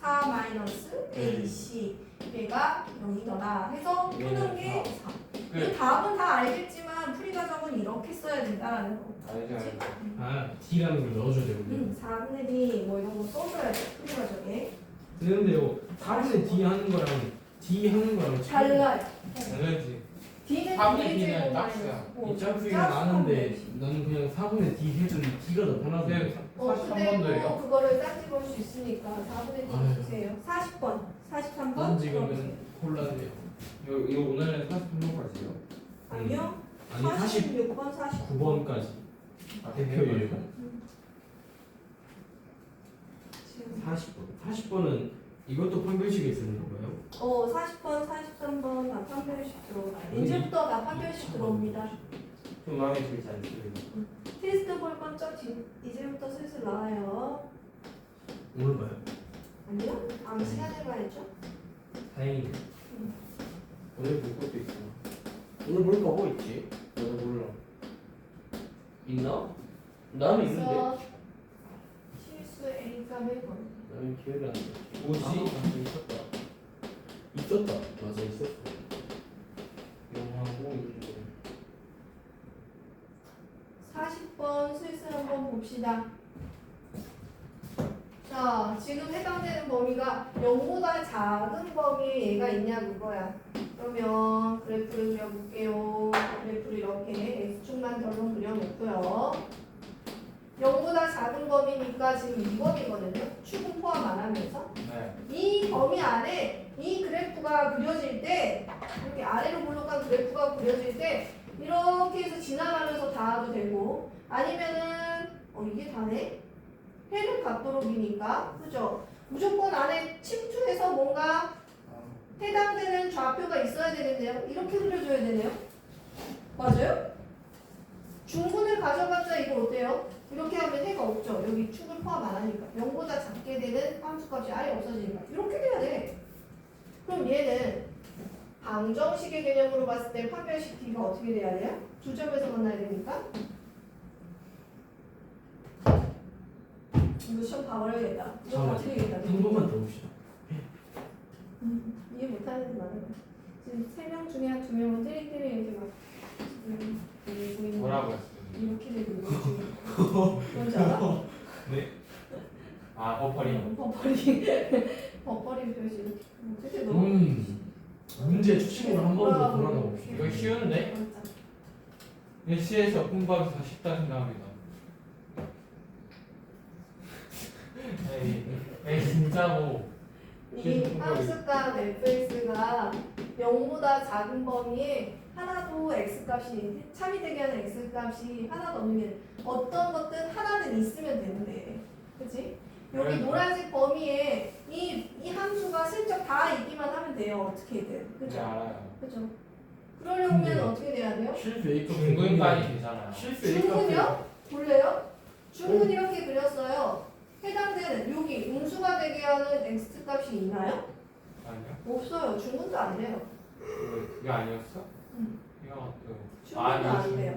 4 마이너스 AC 얘가 0이더라 해서 푸는 게 4. 그 답은 다 알겠지만 풀이 과정은 이렇게 써야 된다라는 거. 알죠, 알죠. 아 D라는 걸 넣어줘야 되군요. 4분의 D 뭐 이런 거 써줘야 돼. 풀이 과정에. 근데요 4분의 D 하는 거랑 D 하는 거랑 달라요. 당연히. D는 4분의 D의 D는 제곱 짝수야. 마이너스 이 짝수가 많은데 나는 그냥 4분의 D 해도 D가 더 편하던데. 네, 근데 43번도예요. 또 그거를 딴지 볼 수 있으니까 4분의 D 아유. 주세요. 40번, 43번. 난 지금은 곤란해요. 이거 오늘은 43번까지요. 아니요. 아니 46번, 49번. 49번까지 아, 대표예요. 지금 40번. 40번은 이것도 판별식에 쓰는 건가요? 40번, 43번 다 판별식 들어오나요? 이제부터 다 판별식 들어옵니다. 좀 마음에 들지 않습니다. 테스트 볼 건적 이제부터 슬슬 나와요. 오늘 봐요. 아니요? 다음 시간에 봐야죠. 다행이네. 오늘 볼 것도 있어. 오늘 볼 거 뭐 있지? 나도 몰라. 있나? 나는 있는데. 그래서 실수 A값을 건. 나는 기억이 안 나. 뭐지? 있었다. 있었다. 맞아 있었어. 영화고 이거. 40번 슬슬 한번 봅시다. 자, 지금 해당되는 범위가 0보다 작은 범위에 얘가 있냐 그거야. 그러면 그래프를 그려볼게요. 그래프를 이렇게 X축만 결론 그려놓고요. 0보다 작은 범위니까 지금 이 범위거든요. 축은 포함 안 하면서. 네. 이 범위 안에 이 그래프가 그려질 때 이렇게 아래로 볼록한 그래프가 그려질 때 이렇게 해서 지나가면서 닿아도 되고 아니면은 이게 다네? 해를 갖도록이니까 그죠? 무조건 안에 침투해서 뭔가 해당되는 좌표가 있어야 되는데요. 이렇게 그려줘야 되네요. 맞아요? 중분을 가져봤자 이거 어때요? 이렇게 하면 해가 없죠. 여기 축을 포함 안 하니까 0보다 작게 되는 함수값이 아예 없어지니까 이렇게 돼야 돼. 그럼 얘는 방정식의 개념으로 봤을 때 판별식 D가 어떻게 돼야 돼요? 두 점에서 만나야 되니까 이거 시험 봐버려야겠다. 이거 잠깐만. 어떻게 되겠다. 한 번만 더 봅시다. 이해 못하는 데 많아요. 지금 3명 중에 한 2명은 띠리띠리 이렇게 막 지금 그리고 있는 뭐라고 했어요? 이렇게 되고 있는 거 뭔지 알아? 아, 버퍼링. 버퍼링 표시 이렇게 어떻게 너 문제 추측으로 한 번 더 돌아가 봅시다. 이거 쉬운데? 일시에서 공부하기 더 쉽다 생각합니다. 에이 진짜고. 이 함수값 fx가 0보다 작은 범위에 하나도 x값이 참이 되게 하는 x값이 하나도 없는 어떤 것든 하나는 있으면 되는데 그치? 여기 네. 노란색 범위에 이 함수가 슬쩍 다 있기만 하면 돼요 어떻게든 네, 그죠? 알아요. 그죠? 그러려면 근데요. 어떻게 돼야 돼요? 실수 A값 중근까지 되잖아요. 실수 A값 중근이요? 볼래요? 중근 이렇게 그렸어요 해당되는 여기 음수가 되게 하는 x값이 있나요? 아니요? 없어요 중근도 안 돼요 그게 아니었어? 응. 이거 같아요. 중근도 안 돼요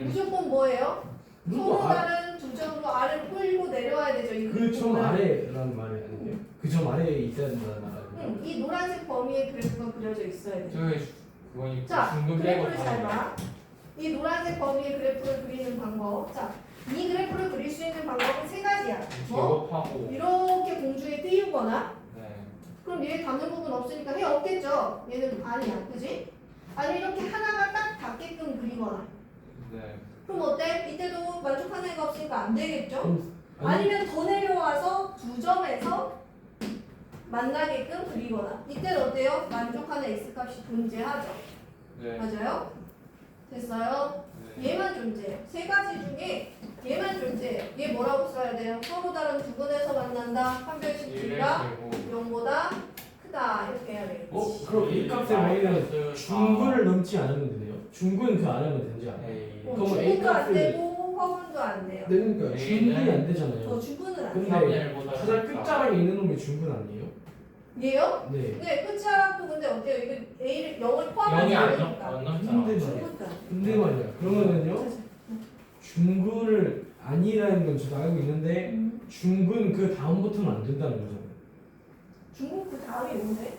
무조건 뭐예요? 서로 누구 다른 두 점으로 아래로 끌고 내려와야 되죠. 이 그점 그래프가. 아래라는 말이 아니에요? 그 점 아래에 있어야 된다는 말 아니에요? 응, 이 노란색 범위에 그래프가 그려져 있어야 돼. 저기 그거니 자, 중근 빼고 그래프를 잘 봐. 이 노란색 범위에 그래프를 그리는 방법. 자, 이 그래프를 그릴 수 있는 방법은 세 가지야. 뭐? 기업하고. 이렇게 공중에 띄우거나, 네. 그럼 얘 닿는 부분 없으니까 해 없겠죠. 얘는 아니야, 그지? 아니 이렇게 하나가 딱 닿게끔 그리거나. 네. 그럼 어때? 이때도 만족하는 애가 없으니까 안 되겠죠? 아니, 아니면 더 내려와서 두 점에서 만나게끔 그리거나 이때는 어때요? 만족하는 x값이 존재하죠. 네. 맞아요? 됐어요? 네. 얘만 존재해요. 세 가지 중에 얘만 존재해요. 얘 뭐라고 써야 돼요? 서로 다른 두 분에서 만난다. 판별식 D가 0보다 크다. 이렇게 해야 되겠지. 그럼 A값의 범위는 중근을 넘지 않으면 되네요? 중근 그 안에면 되지 않아요? 에이. 그럼 중분도 안 A값을- 되고 허분도 안 돼요. 그러니까 중근이 안 되잖아요. 중분은 안 근데 돼요. 근데 가장 끝자락에 있는 놈이 중근 아니에요? 얘요? 네. 네, 끝자락도 근데 어때요? 이거 A를 0을 포함하지 영이 안 않으니까. 넘잖아. 근데 중분도 안 돼요. 근데 말이야. 그러면은요 중근을 아니라는 건 저도 알고 있는데 중근 그 다음부터는 안 된다는 거죠. 중국 그 다음이 뭔데?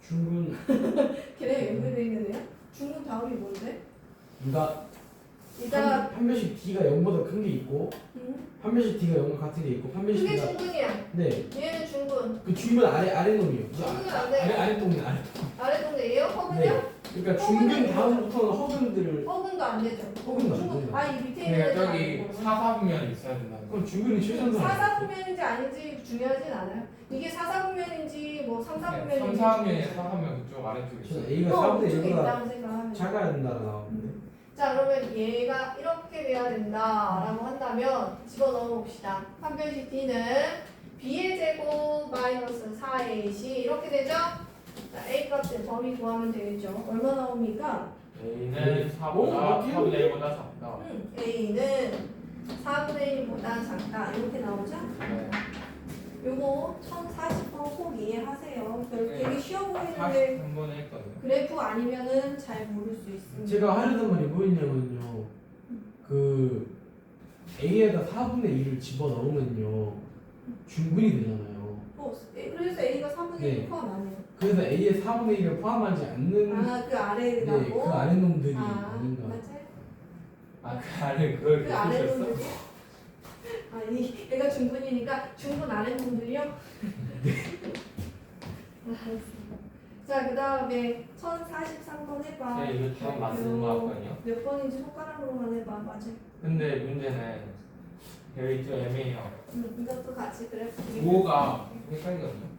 중군 걔네 연결돼 있는 애야? 중국 다음이 뭔데? 누가 일단 한 명씩 D가 0보다 큰 게 있고 한 명씩 D가 0과 같은 게 있고 한 명씩 그게 D가 중군이야. 네. 얘는 중군. 그 중군 아래 놈이요. 중군은 안 돼. 아래 동네 아래. 아래 동네예요? 허근요? 네. 그러니까 중군 다음부터는 허근들을 허근도 안 되죠. 허근도 안 중군. 된다. 아, 이 밑에 있는 그러니까 애들 저기 아니고. 사사분면 있어야 된다는 거. 그럼 중군이 최선상. 사사분면인지 아닌지 중요하진 않아요. 이게 사사분면인지 뭐 삼사분면인지 3, 4분면에 4하면 그쪽 아래쪽에 있어요. 저는 A가 어, 4분의 그쪽에 1보다 있다고 생각하면 작아야 된다고 나오는데. 자, 그러면 얘가 이렇게 돼야 된다라고 한다면 집어넣어 봅시다. 판별식 D는 B의 제곱 마이너스 4AC 이렇게 되죠? 자, A 값을 범위 구하면 되겠죠. 얼마 나옵니까? A는 오, 4분의 1보다 작다. A는 4분의 1보다 작다 이렇게 나오죠? 네. 요거 1040번 꼭 이해하세요. 네. 되게 쉬워 보이는데 43번에 했거든요. 그래프 아니면은 잘 모를 수 있습니다. 제가 하려던 말이 뭐였냐면요. 그 A에다 4분의 1을 집어넣으면요. 중군이 되잖아요. 그래서 A가 3분의 1 네. 포함 안 해요. 그래서 A에 4분의 1을 포함하지 않는 아, 그 아래라고? 네, 그 아래 놈들이 아, 아닌가. 맞아요. 아, 그 안에 그걸 그 아래 보셨어? 놈들이? 아니, 얘가 중분이니까 중분 아래 놈들이요? 알았습니다. 자, 그 다음에 1043번 해봐. 네, 이거 다 맞는 거 같거든요. 몇 번인지 손가락으로만 해봐. 맞아. 근데 문제는 여기 좀 애매해요. 이것도 같이 그래프. 5가 헷갈리거든요.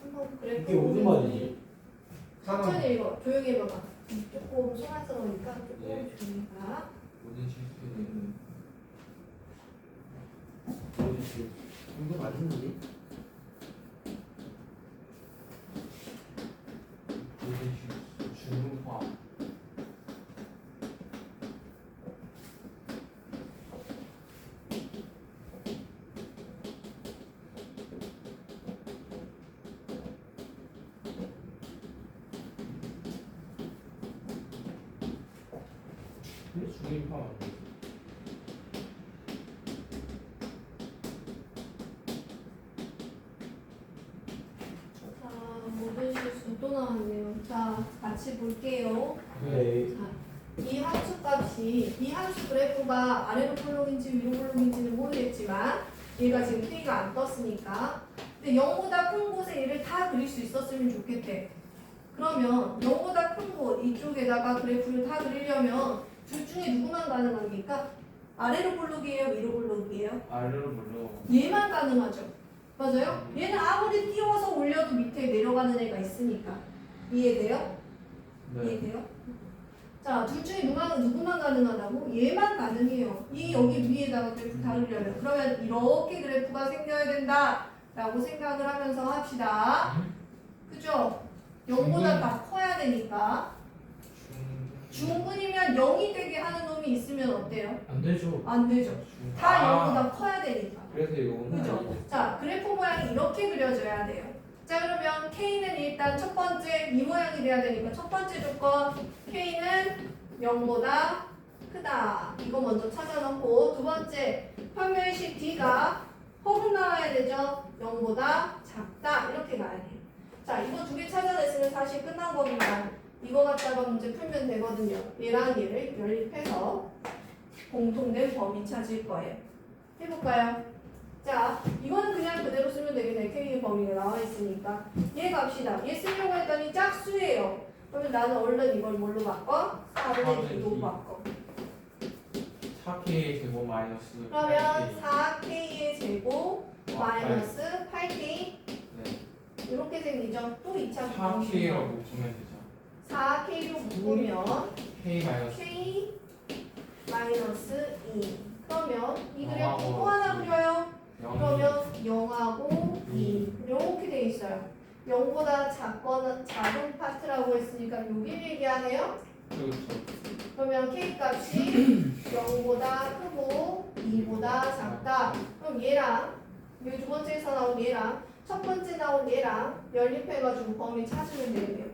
한번 그래프. 이게 무슨 말이지? 천천히 읽어. 조용히 해봐봐. 조금 소란스러우니까 조금 네. 조용히 봐. 모든 실수들은 이거 맞는지? 모든 실수 중분 포함. 근데 중군 포함 안 돼. 자, 모든 실수 또 나왔네요. 자, 같이 볼게요. 네. 자, 이 함수 값이, 이 함수 그래프가 아래로 볼록인지 위로 볼록인지는 모르겠지만, 얘가 지금 K가 안 떴으니까. 근데 0보다 큰 곳에 얘를 다 그릴 수 있었으면 좋겠대. 그러면 0보다 큰 곳, 이쪽에다가 그래프를 다 그리려면 둘 중에 누구만 가능합니까? 아래로 볼록이에요? 위로 볼록이에요? 아래로 물러. 얘만 가능하죠. 맞아요? 얘는 아무리 띄워서 올려도 밑에 내려가는 애가 있으니까. 이해돼요? 네. 이해돼요? 자, 둘 중에 누구만 가능하다고? 얘만 가능해요. 이 여기 위에다가 그래프 다 그리려면. 그러면 이렇게 그래프가 생겨야 된다라고 생각을 하면서 합시다. 그죠? 0보다 다 커야 되니까. 중분이면 0이 되게 하는 놈이 있으면 어때요? 안 되죠. 안 되죠. 다 0보다 커야 되니까. 그래서 이거는 그죠? 자, 그래프 모양이 이렇게 그려져야 돼요. 자, 그러면 K는 일단 첫 번째 이 모양이 돼야 되니까 첫 번째 조건 K는 0보다 크다. 이거 먼저 찾아놓고 두 번째 판별식 D가 허분 나와야 되죠? 0보다 작다. 이렇게 가야 돼요. 자, 이거 두 개 찾아냈으면 사실 끝난 겁니다. 이거 갖다가 문제 풀면 되거든요. 얘랑 얘를 연립해서 공통된 범위 찾을 거예요. 해볼까요? 자, 이거는 그냥 그대로 쓰면 되겠네. K의 범위가 나와 있으니까. 얘 갑시다. 얘 쓰려고 했더니 짝수예요. 그러면 나는 얼른 이걸 뭘로 바꿔? 4분의 2로 바꿔. 4K 제곱 마이너스 그러면 4K의 제곱 마이너스 8K 네. 이렇게 생기죠. 또 2차 4K라고 보면 되죠. 4K로 묶으면 K 마이너스 K 마이너스 2. 그러면 이 그래프 영하고 또 하나 그려요. 0. 그러면 0하고 2 이렇게 돼 있어요. 0보다 작은 파트라고 했으니까 여기를 얘기하네요. 그렇죠. 그러면 K 값이 0보다 크고 2보다 작다. 그럼 얘랑 여기 두 번째에서 나온 얘랑 첫 번째 나온 얘랑 연립해가지고 범위 찾으면 되겠네요.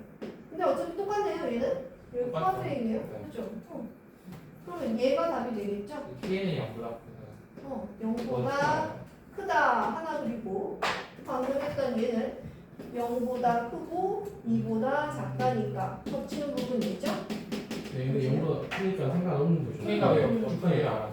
근데 어차피 똑같네요. 얘는 여기 포함되어 있네요. 네. 그렇죠? 그러면 얘가 답이 되겠죠? K는 0보다 크다. 0보다 크다 하나 그리고 방금 했던 얘는 0보다 크고 2보다 작다니까 겹치는 부분 있죠? 네, 이거 영어가 크니까 상관없는 거죠. K가 왜 없어? 왜 알았어요?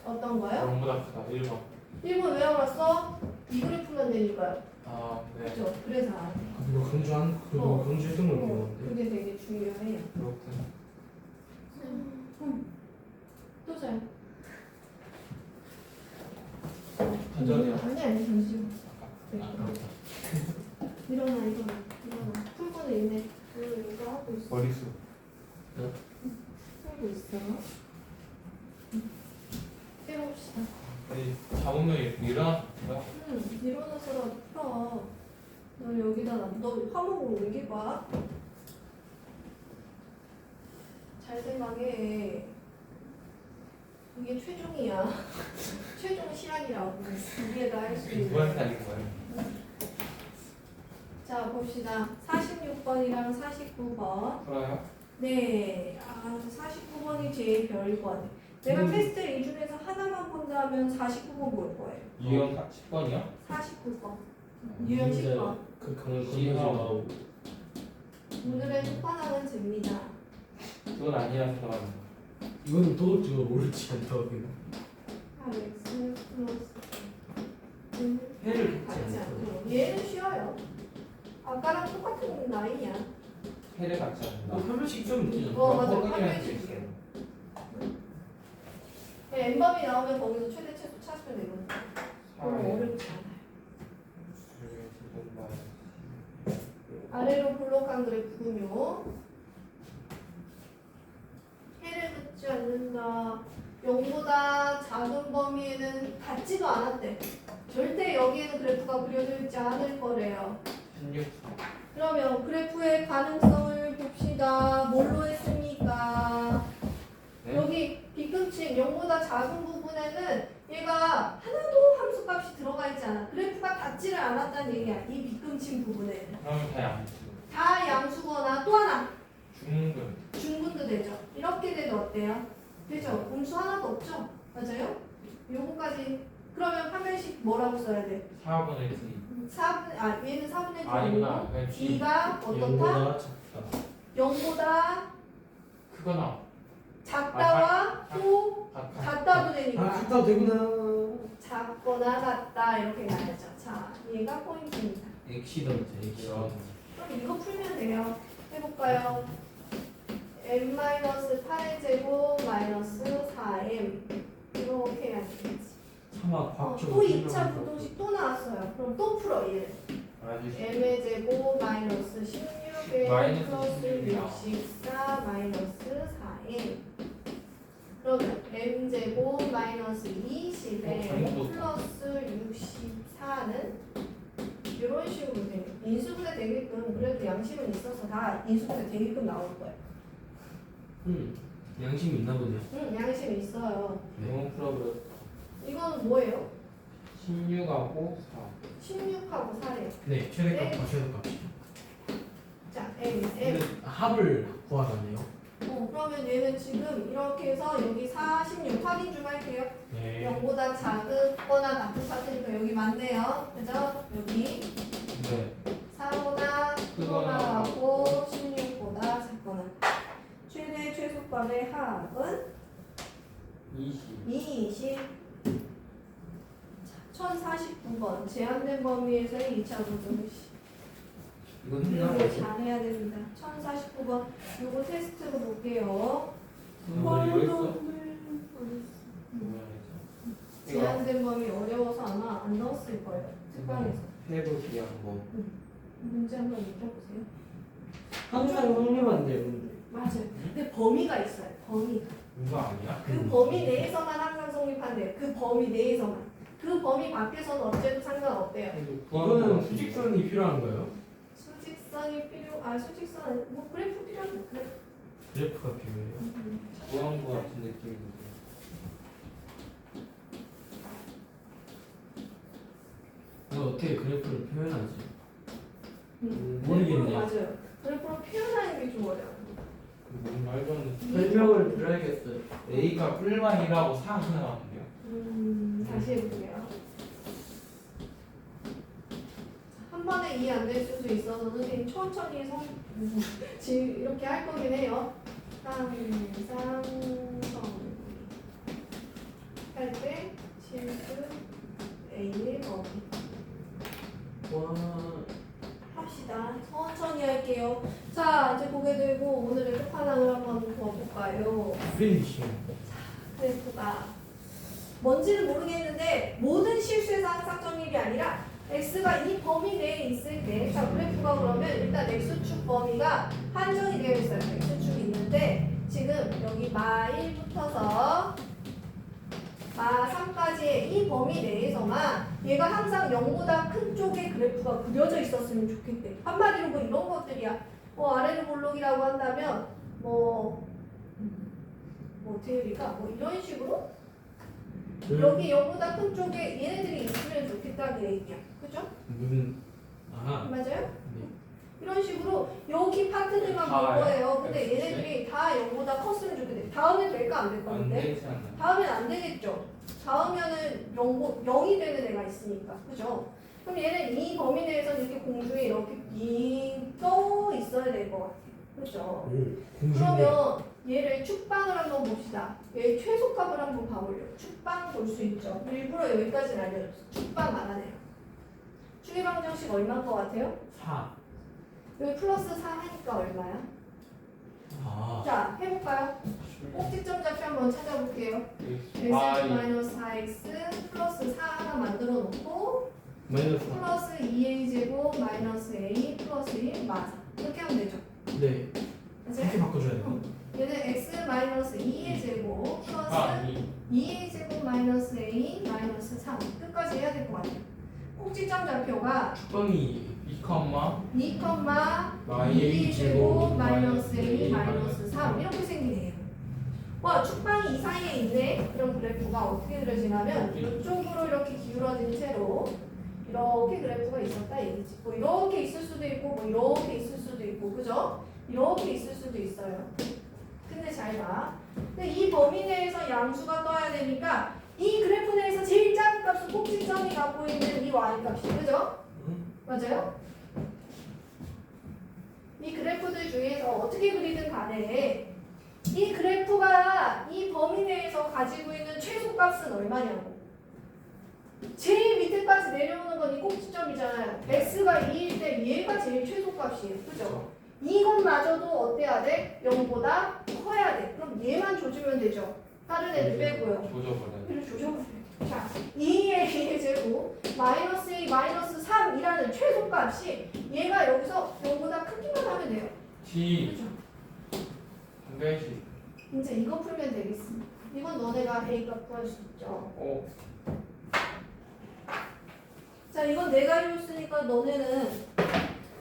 어떤 거요? 0보다 크다 1번. 1번 왜 알았어? 이 그래 풀면 되니까요. 아 네. 그렇죠? 그래서 알아. 그거 강조한 그거 강조했던 걸 기억하는데. 그게 되게 중요해요. 그렇구나. 또 자요. 던져야 아니 던지지 마. 아, 일어나. 풀 거는 있네. 오늘 이거 하고 있어. 머리수. 하고 있어. 해봅시다. 잡으면 일어나. 일어나서 펴. 너 여기다 너 화목으로 옮겨봐. 잘 생각해. 이게 최종이야. 최종 실학이라고. 위에다 할 수 있는. 누구한테 알린 거예요? 자 봅시다. 46번이랑 49번. 풀어요? 네. 49번이 제일 별거. 내가 테스트 이 중에서 하나만 본다면 49번 볼 거예요. 유형 10번이요? 49번. 유형 10번. 그 강을 건너서 오늘의 끝판왕은 잽니다. 그건 아니라서 들어가는 거. 이거는 도덕적으로 옳지 않다고. x 플러스 해를 같지 긋지 않고. 않고 얘는 쉬워요. 아까랑 똑같은 라인이야. 해를 같이 한다. 한 명씩 좀 있지 않나? 맞아. 헛간이라는 한 게 명씩 있어요. 엠밥이 나오면 거기서 최대 최소 찾으면 되거든. 너무 어렵지 않아요. 아래로 블록한 그래프군요. 해를 긋지 않는다. 0보다 작은 범위에는 같지도 않았대. 절대 여기에는 그래프가 그려져 있지 않을 거래요. 16. 그러면 그래프의 가능성을 봅시다. 뭘로 했습니까? 네? 여기 비급칭 0보다 작은 부분에는 얘가 하나도 함수값이 들어가 있지 않아. 그래프가 닿지를 않았다는 얘기야. 이 비급칭 부분에는. 그러면 다 양수. 다 양수거나 또 하나 중근. 중분도 되죠. 이렇게 돼도 어때요? 되죠? 음수 하나도 없죠? 맞아요? 요거까지 그러면 한 명씩 뭐라고 써야 돼? 4분의 2. 4분, 얘는 4분의 2고 아니구나. 그냥 G. D가 어떻다? 0보다 작다. 0보다 크거나. 작다와 또 같아. 같다도 되니까 같다 되구나. 작거나 같다 이렇게 가야죠. 자, 얘가 포인트입니다. 엑시던트 엑시던트. 그럼 이거 풀면 돼요. 해볼까요? m-8의 제곱 마이너스 4m 이렇게 해야지. 차마 또 과학적으로 2차 부동식 또 나왔어요. 그럼 또 풀어 얘를. m의 제곱 마이너스 16에 마이너스 플러스 16이야. 64 마이너스 4m 그러면 m 제곱 마이너스 20에 잘못 플러스 64는 이런 식으로 돼요. 인수분해 되게끔 그래도 양심은 있어서 다 인수분해 되게끔 나올 거예요. 양심이 있나 보네요. 응, 양심이 있어요. 너무 풀어버렸어. 이거는 뭐예요? 16하고 4. 16하고 4예요. 네, 최대값과 최소값. 자, m, 근데 합을 구하라네요. 그러면 얘는 지금 이렇게 해서 여기 46 확인 좀 할게요. 네. 0보다 작거나 같은 파트니까 여기 맞네요. 그죠? 여기 네. 4보다 크거나 크거나 하고 16보다 작거나. 최대 최소값의 합은 20. 20. 1049번 제한된 범위에서의 2차 부동식. 이건 했나? 이거 잘해야 됩니다. 1049번 요거 테스트로 볼게요. 뭐 이거 있어? 음. 이거 제한된 범위 어려워서 아마 안 넣었을 거예요. 특강에서. 해볼게요 한번. 문제 한번 읽어보세요. 항상 확률만 되는데. 맞아요. 근데 범위가 있어요. 범위가. 이거 아니야? 그 범위 내에서만 항상 성립한대요. 그 범위 내에서만. 그 범위 밖에서는 어째도 상관없대요. 이거는 수직선이 필요한 거예요? 수직선이 수직선 뭐 그래프 필요하죠. 그래프가 필요해요. 구한 거 같은 느낌인데. 이거 어떻게 그래프를 표현하지? 그래프로 모르겠네요. 맞아요. 그래프로 표현하는 게 좀 어려워요. 뭔 말도 안 돼. 설명을 들어야겠어요. A가 뿔만이라고 4 나왔는데요. 다시 해볼게요. 한 번에 이해 안 될 수도 있어서 선생님 천천히 지금 이렇게 할 거긴 해요. 삼삼성 할때 실수 A의 범위 와. 합시다. 천천히 할게요. 자, 이제 고개 들고 오늘의 끝판왕을 한번 보아볼까요? 피니시. 그래프가 뭔지는 모르겠는데 모든 실수에서 항상 정립이 아니라 x가 이 범위 내에 있을 때, 자 그래프가 그러면 일단 x축 범위가 한정이 되어 있어요. x축이 있는데 지금 여기 마1부터서 마3까지의 이 범위 내에서만 얘가 항상 0보다 큰 쪽의 그래프가 그려져 있었으면 좋겠대. 한마디로 뭐 이런 것들이야. 아래를 볼록이라고 한다면 뭐 어떻게 그릴까? 뭐 이런 식으로 여기 0보다 큰 쪽에 얘네들이 있으면 좋겠다는 얘기야. 그죠? 아하. 맞아요? 네. 이런 식으로 여기 파트들만 볼 다요? 거예요. 근데 얘네들이 다 0보다 컸으면 좋겠대. 다음에 될까 안 될까? 안 근데? 되지 않나? 다음엔 안 되겠죠. 다음에는 0이 되는 애가 있으니까. 그죠? 그럼 얘는 이 범위 내에서 이렇게 공중에 이렇게 빙 떠 있어야 될 것 같아. 그죠? 그러면 얘를 축방을 한번 봅시다. 얘 최소값을 한번 봐보려고. 축방 볼 수 있죠. 일부러 여기까지는 알려줬어. 축방 안 하네요. 추계방정식 얼마인 것 같아요? 4. 여기 플러스 4 하니까 얼마야? 아. 자, 해볼까요? 꼭지점 좌표 한번 찾아볼게요. x y 마이너스 4x 플러스 4 하나 만들어 놓고 마이너스 4. 플러스 2a 제곱 마이너스 a 플러스 1 맞아. 이렇게 하면 되죠. 네. 맞아요? 이렇게 바꿔줘야 돼요. 얘는 x 마이너스 2의 제곱 플러스 아니 2a 제곱 마이너스 a 마이너스 3 끝까지 해야 될 것 같아요. 꼭지점 좌표가 축방이 2, 2, 마이 2a 제곱 마이너스 a 마이너스 3 이렇게 생기네요. 와, 축방이 이 사이에 있네. 그럼 그래프가 어떻게 그려지냐면 이쪽으로 이렇게 기울어진 채로 이렇게 그래프가 있었다 얘기지. 뭐 이렇게 있을 수도 있고 뭐 이렇게 있을 수도 있고 그죠? 이렇게 있을 수도 있어요. 근데 잘 봐. 근데 이 범위 내에서 양수가 떠야 되니까 이 그래프 내에서 제일 작은 값은 꼭지점이 갖고 있는 이 y값이 그죠? 맞아요? 이 그래프들 중에서 어떻게 그리든 간에 이 그래프가 이 범위 내에서 가지고 있는 최소값은 얼마냐고. 제일 밑에까지 내려오는 건 이 꼭지점이잖아요. x가 2일 때 얘가 제일 최소값이에요. 그죠? 이것마저도 어때야 돼? 0보다 커야 돼. 그럼 얘만 조지면 되죠. 다른 애들 빼고요. 조져버려. 이렇게 조져보세요. 자, 2의 제곱 마이너스 2 마이너스 3이라는 최소값이 얘가 여기서 0보다 크기만 하면 돼요. T 그죠? 한 개씩. 이제 이거 풀면 되겠습니다. 이건 너네가 A값 구할 수 있죠. 자, 이건 내가 해줬으니까 너네는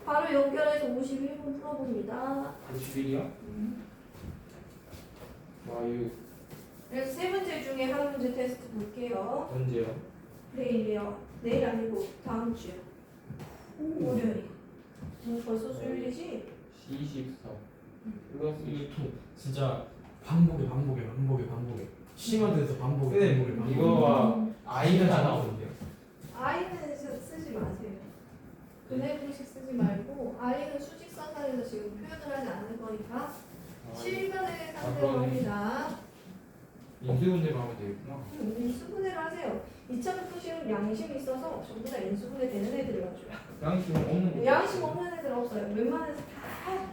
바로 연결해서 51분 풀어봅니다. 51이요? 와유 그래서 세 문제 중에 한 문제 테스트 볼게요. 언제요? 내일이요. 내일 아니고 다음 주요. 월요일. 벌써 수요일이지? 24 플러스 이게 또 진짜 반복에 심한 데서 반복에 근데 이거가 I는 안 나오는데요? I는 쓰지 마세요. 은행 공식 쓰지 말고 I는 수직선상에서 지금 표현을 하지 않을 거니까 실근의 상대로 그러네. 합니다. 인수분해로 하면 되겠구나. 인수분해를 하세요. 2차를 푸시면 양심 있어서 전부 다 인수분해 되는 애들을 가져요. 양심은 없는 거. 양심 없는 애들 없어요. 웬만해서 다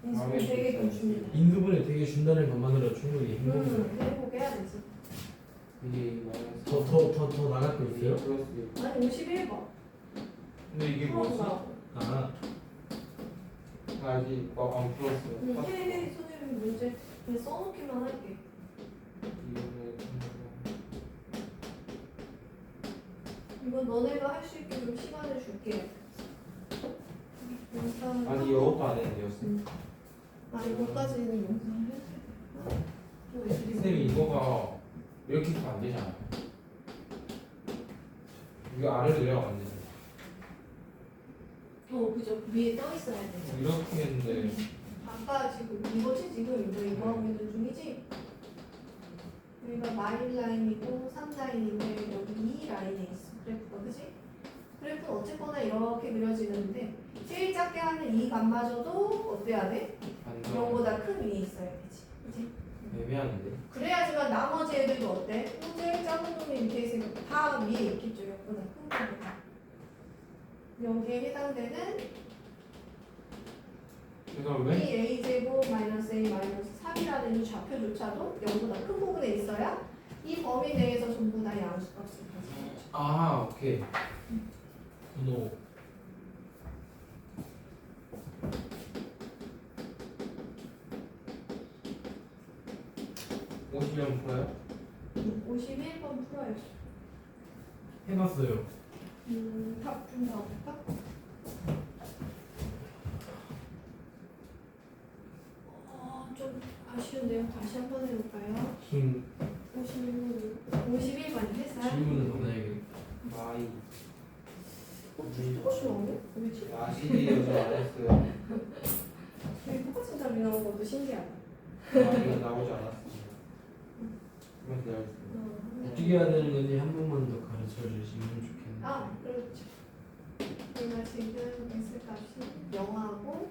인수분해 되게 좀 줍니다. 인수분해 되게 준다는 것만으로 충분히 행복해요. 해보게 해야 되지. 이게 마이너스 더 나갈 거 있어요? 플러스 아니 51번. 근데 이게 뭐지? 아, 아직 안 풀었어. 해 선생님 문제 그냥 써놓기만 할게. 이건 너네가 할 수 있게 좀 시간을 줄게. 아니 이것도 안 했는데요. 아니 이거까지는 영상 해야 돼. 선생님 이거가 이렇게 해서 안 되잖아요. 이거 아래로 내려가면 안 되잖아요. 그죠. 위에 떠 있어야 되죠. 이렇게 했는데 아까 지금 이거지 지금 이거 하고 있는 중이지. 여기가 마일 라인이고 3라인인데 여기 2 라인에 있어. 그래프가 그지? 그래프는 어쨌거나 이렇게 그려지는데 제일 작게 하는 이 값마저도 어때야 돼? 완전 0보다 큰 위에 있어야 되지. 그치? 애매한데. 그래야지만 나머지 애들도 어때? 제일 작은 놈이 밑에 있으니까 다 위에 있겠죠. 0보다 큰 거보다. 여기에 해당되는 이걸 이 왜? a제곱 마이너스 a 마이너스 3이라는 이 좌표조차도 0보다 큰 부분에 있어야 이 범위 내에서 전부 다 양수값을 가지고 있죠. 아 오케이. 분호. 오시면 풀어요? 51번 풀어요. 해봤어요. 답좀 나올까? 좀 아쉬운데요. 다시 한번 해볼까요? 힘. 51번 했어요? 질문을 받아야겠다. 마이. 똑같이 나오네? 왜지? 마시디 요즘 안 했어요. 되게 똑같은 답이 나온 것도 신기하다. 마이가 나오지 않았습니다. 한번 기다려주세요. 어떻게 해야 되는 건지 한 번만 더 가르쳐 주시면 좋겠네요. 아, 그렇죠. 우리가 지금 S값이 0하고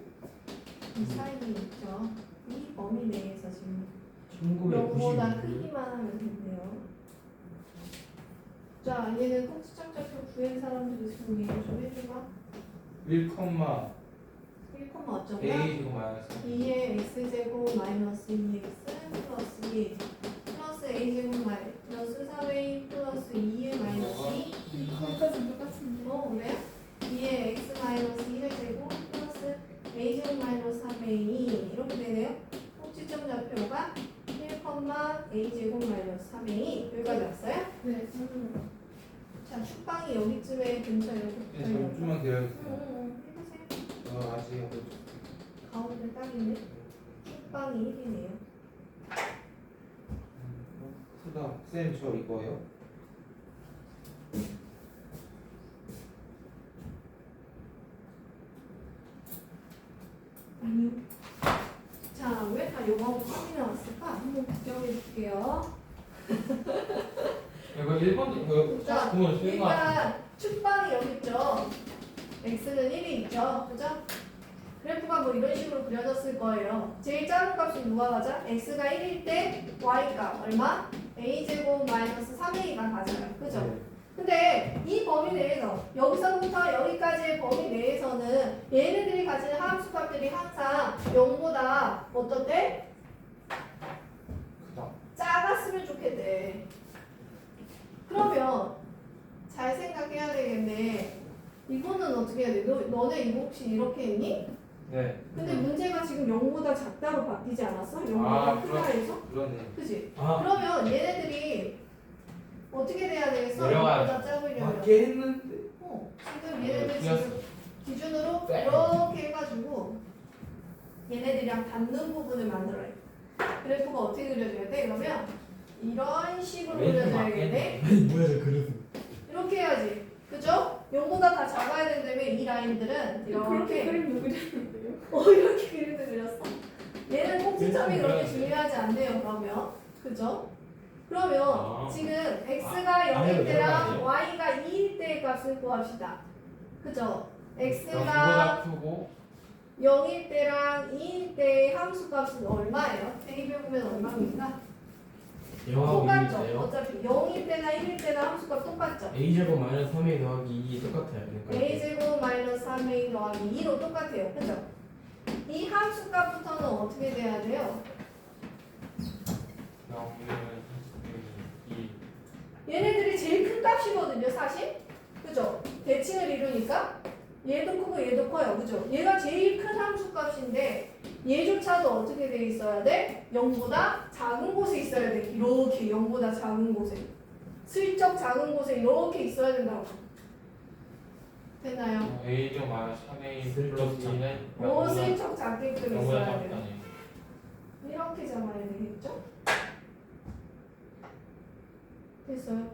이 사이에 있죠. 이 범위 내에서 지금 0보다 1996년 크기만 하면 된대요. 자, 얘는 꼭지점좌표 구한 사람들이 지금 얘기 좀 해줘봐. 1, 1, 어쩌면 A 제곱 마이너스 2의 x제곱 마이너스 2x 플러스 2 플러스 a제곱 마이너스 4a 플러스 2의 마이너스 2 거기까지 똑같은데. 그래요? 2의 x 마이너스 1의 제곱 플러스 a제곱 마이너스 3a 이렇게 되네요. 꼭지점 좌표가 1, a제곱 마이너스 3a 여기까지 왔어요? 네. 자, 축방이 여기쯤에 근처에 이렇게 네, 붙어있는 잠시만 기다려주세요. 해보세요. 아직 안 됐어요. 가운데 딱 있네. 축방이 1이네요. 수다 쌤 저 이거요? 아니요. 자, 왜 다 영어하고 3이 나왔을까? 한번 구경해 볼게요. 이거 1번 이거 자, 보면 쉬운 거 같아. 일단 축방이 여기 있죠. x는 1이 있죠. 그죠? 그래프가 뭐 이런 식으로 그려졌을 거예요. 제일 작은 값이 누가 가자? x가 1일 때 y값 얼마? a제곱 마이너스 3a가 맞아요. 그죠? 네. 근데 이 범위 내에서 여기서부터 여기까지의 범위 내에서는 얘네들이 가지는 함수값들이 항상 0보다 어떻대? 그다. 작았으면 좋겠대. 그러면 잘 생각해야 되겠네. 이거는 어떻게 해야 돼? 너네 이거 혹시 이렇게 했니? 네. 근데 문제가 지금 0보다 작다로 바뀌지 않았어? 0보다 아, 크다 해서? 그러네. 그치? 아, 그러면 얘네들이 어떻게 돼야 되겠어? 내려가야죠. 0보다 작으려면. 맞게 했는데. 지금 얘네들 비었어. 지금 기준으로 네. 이렇게 해가지고 얘네들이랑 닿는 부분을 만들어요. 그래프가 어떻게 그려져야 돼? 그러면 이런 식으로 왼쪽 그려져야겠네. 아니 뭐야 저 그래도. 이렇게 해야지. 그죠? 0보다 다 작아야 된다면 이 라인들은 그렇게 이렇게 그림 그렸는데요? 이렇게 그림을 그렸어. 얘는 꼭지점이 그렇게 중요하지 않네요. 그러면 그죠? 그러면 아. 지금 x가 아래로 0일 때랑 내려가네요. y가 2일 때의 값을 구합시다. 그죠? x가 이거보다 크고 0일 때랑 2일 때의 함수값은 얼마예요? 대입해보면 얼마입니까? 영하고 똑같죠? 2인데요. 어차피 0일 때나 1일 때나 함수값 똑같죠? a제곱 마이너스 3a 더하기 2이 똑같아요. 그러니까 a제곱 마이너스 3a 더하기 2로 똑같아요. 그죠? 이 함수값부터는 어떻게 돼야 돼요? 2. 얘네들이 제일 큰 값이거든요, 사실. 그죠? 대칭을 이루니까 얘도 크고 얘도 커요. 그죠? 얘가 제일 큰 함수값인데 얘조차도 어떻게 돼 있어야 돼? 0보다 작은 곳에 있어야 돼. 이렇게 0보다 작은 곳에. 슬쩍 작은 곳에 이렇게 있어야 된다고. 됐나요? A 좀 마이너스 3A 슬쩍 플러스 2는 오, 슬쩍 작게끔 0보다 있어야 돼요. 작다니. 이렇게 잡아야 되겠죠? 됐어요.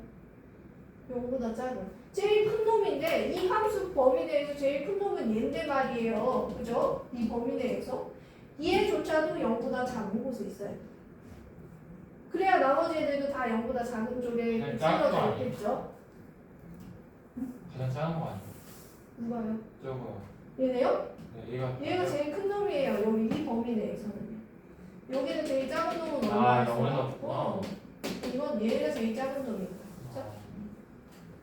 0보다 작은. 제일 큰 놈인데 이 함수 범위 내에서 제일 큰 놈은 얘인데 말이에요. 그죠? 이 범위 내에서. 얘조차도 0보다 작은 곳에 있어요. 그래야 나머지 애들도 다 0보다 작은 쪽에 그냥 작은 거 찔러져 아니에요? 있겠죠? 가장 작은 거 아니에요? 누가요? 저거. 얘네요? 네, 얘가. 얘가 제일 큰 놈이에요. 여기 이 범위 내에서는. 여기는 제일 작은 놈은 아, 얼마였어? 영어는 없구나. 이건 얘가 제일 작은 놈이다.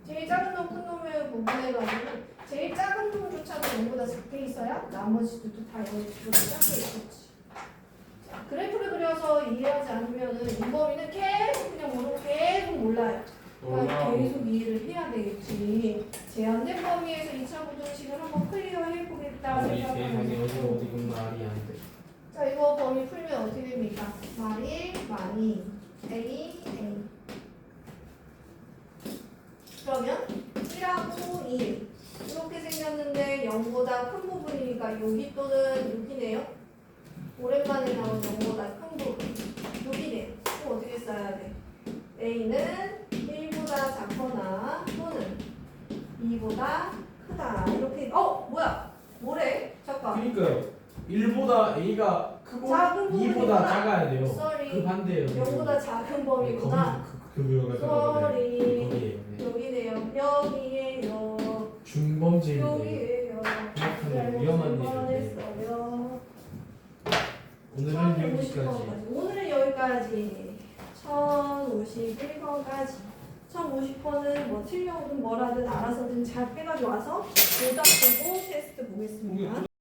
제일 작은 놈, 큰 놈을 구분해가지고 제일 작은 놈조차도 전부 다 작게 있어야 나머지들도 다 여기보다 작게 있었지. 자, 그래프를 그려서 이해하지 않으면은 이 범위는 계속 그냥 모르고 계속 몰라요. 그러니까 계속 이해를 해야 되겠지. 제한된 범위에서 2차 부등식을 한번 클리어해 보겠다 우리 세상에 생각하면 어디가 말이 안 돼. 자, 이거 범위 풀면 어떻게 됩니까? 말이 많이 A 그러면 1하고 2 이렇게 생겼는데 0보다 큰 부분이니까 여기 또는 여기네요. 오랜만에 나온 0보다 큰 부분 여기네요. 그럼 어떻게 써야 돼? A는 1보다 작거나 또는 2보다 크다 이렇게 뭐야? 뭐래? 잠깐 그러니까요. 1보다 A가 크고 작은 2보다 부분이구나. 작아야 돼요. Sorry. 그 반대예요. 0보다 작은 범위구나. 교묘가 Sorry. 거기에요. 네. 여기네요. 여기에요. 중범죄인데. 여기에요. 생각하면 위험한 뻔했어요. 오늘은 여기까지. 1050번까지. 오늘은 여기까지. 1051번까지. 1050번은 뭐 틀려오든 뭐라든 알아서든 잘 빼가지고 와서 오답 보고 테스트 보겠습니다.